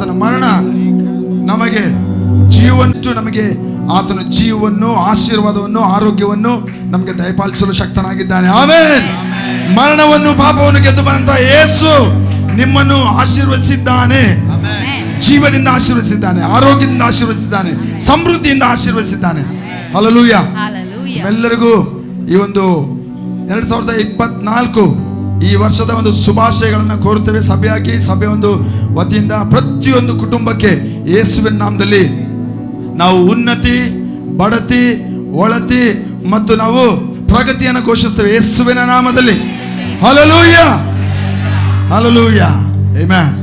ಆತನ ಮರಣ ನಮಗೆ ಜೀವಂತು, ನಮಗೆ ಆತನ ಜೀವವನ್ನು, ಆಶೀರ್ವಾದವನ್ನು, ಆರೋಗ್ಯವನ್ನು ನಮಗೆ ದಯಪಾಲಿಸಲು ಶಕ್ತನಾಗಿದ್ದಾನೆ. ಆಮೆನ್. ಮರಣವನ್ನು, ಪಾಪವನ್ನು ಗೆದ್ದು ಬಂದಂತ ಯೇಸು ನಿಮ್ಮನ್ನು ಆಶೀರ್ವದಿಸಿದ್ದಾನೆ. ಜೀವದಿಂದ ಆಶೀರ್ವದಿಸಿದ್ದಾನೆ, ಆರೋಗ್ಯದಿಂದ ಆಶೀರ್ವದಿಸಿದ್ದಾನೆ, ಸಮೃದ್ಧಿಯಿಂದ ಆಶೀರ್ವದಿಸಿದ್ದಾನೆ. ಹಲ್ಲೆಲೂಯಾ. Hallelujah. ಎಲ್ಲರಿಗೂ ಈ ಒಂದು 2024 ಈ ವರ್ಷದ ಒಂದು ಶುಭಾಶಯಗಳನ್ನು ಕೋರುತ್ತೇವೆ. ಸಭೆಯಾಗಿ ಸಭೆ ಒಂದು ವತಿಯಿಂದ ಪ್ರತಿಯೊಂದು ಕುಟುಂಬಕ್ಕೆ ಯೇಸುವಿನ ನಾಮದಲ್ಲಿ ನಾವು ಉನ್ನತಿ, ಬಡತಿ, ಒಳತಿ ಮತ್ತು ನಾವು ಪ್ರಗತಿಯನ್ನು ಘೋಷಿಸ್ತೇವೆ ಯೇಸುವಿನ ನಾಮದಲ್ಲಿ. Hallelujah, hallelujah, amen.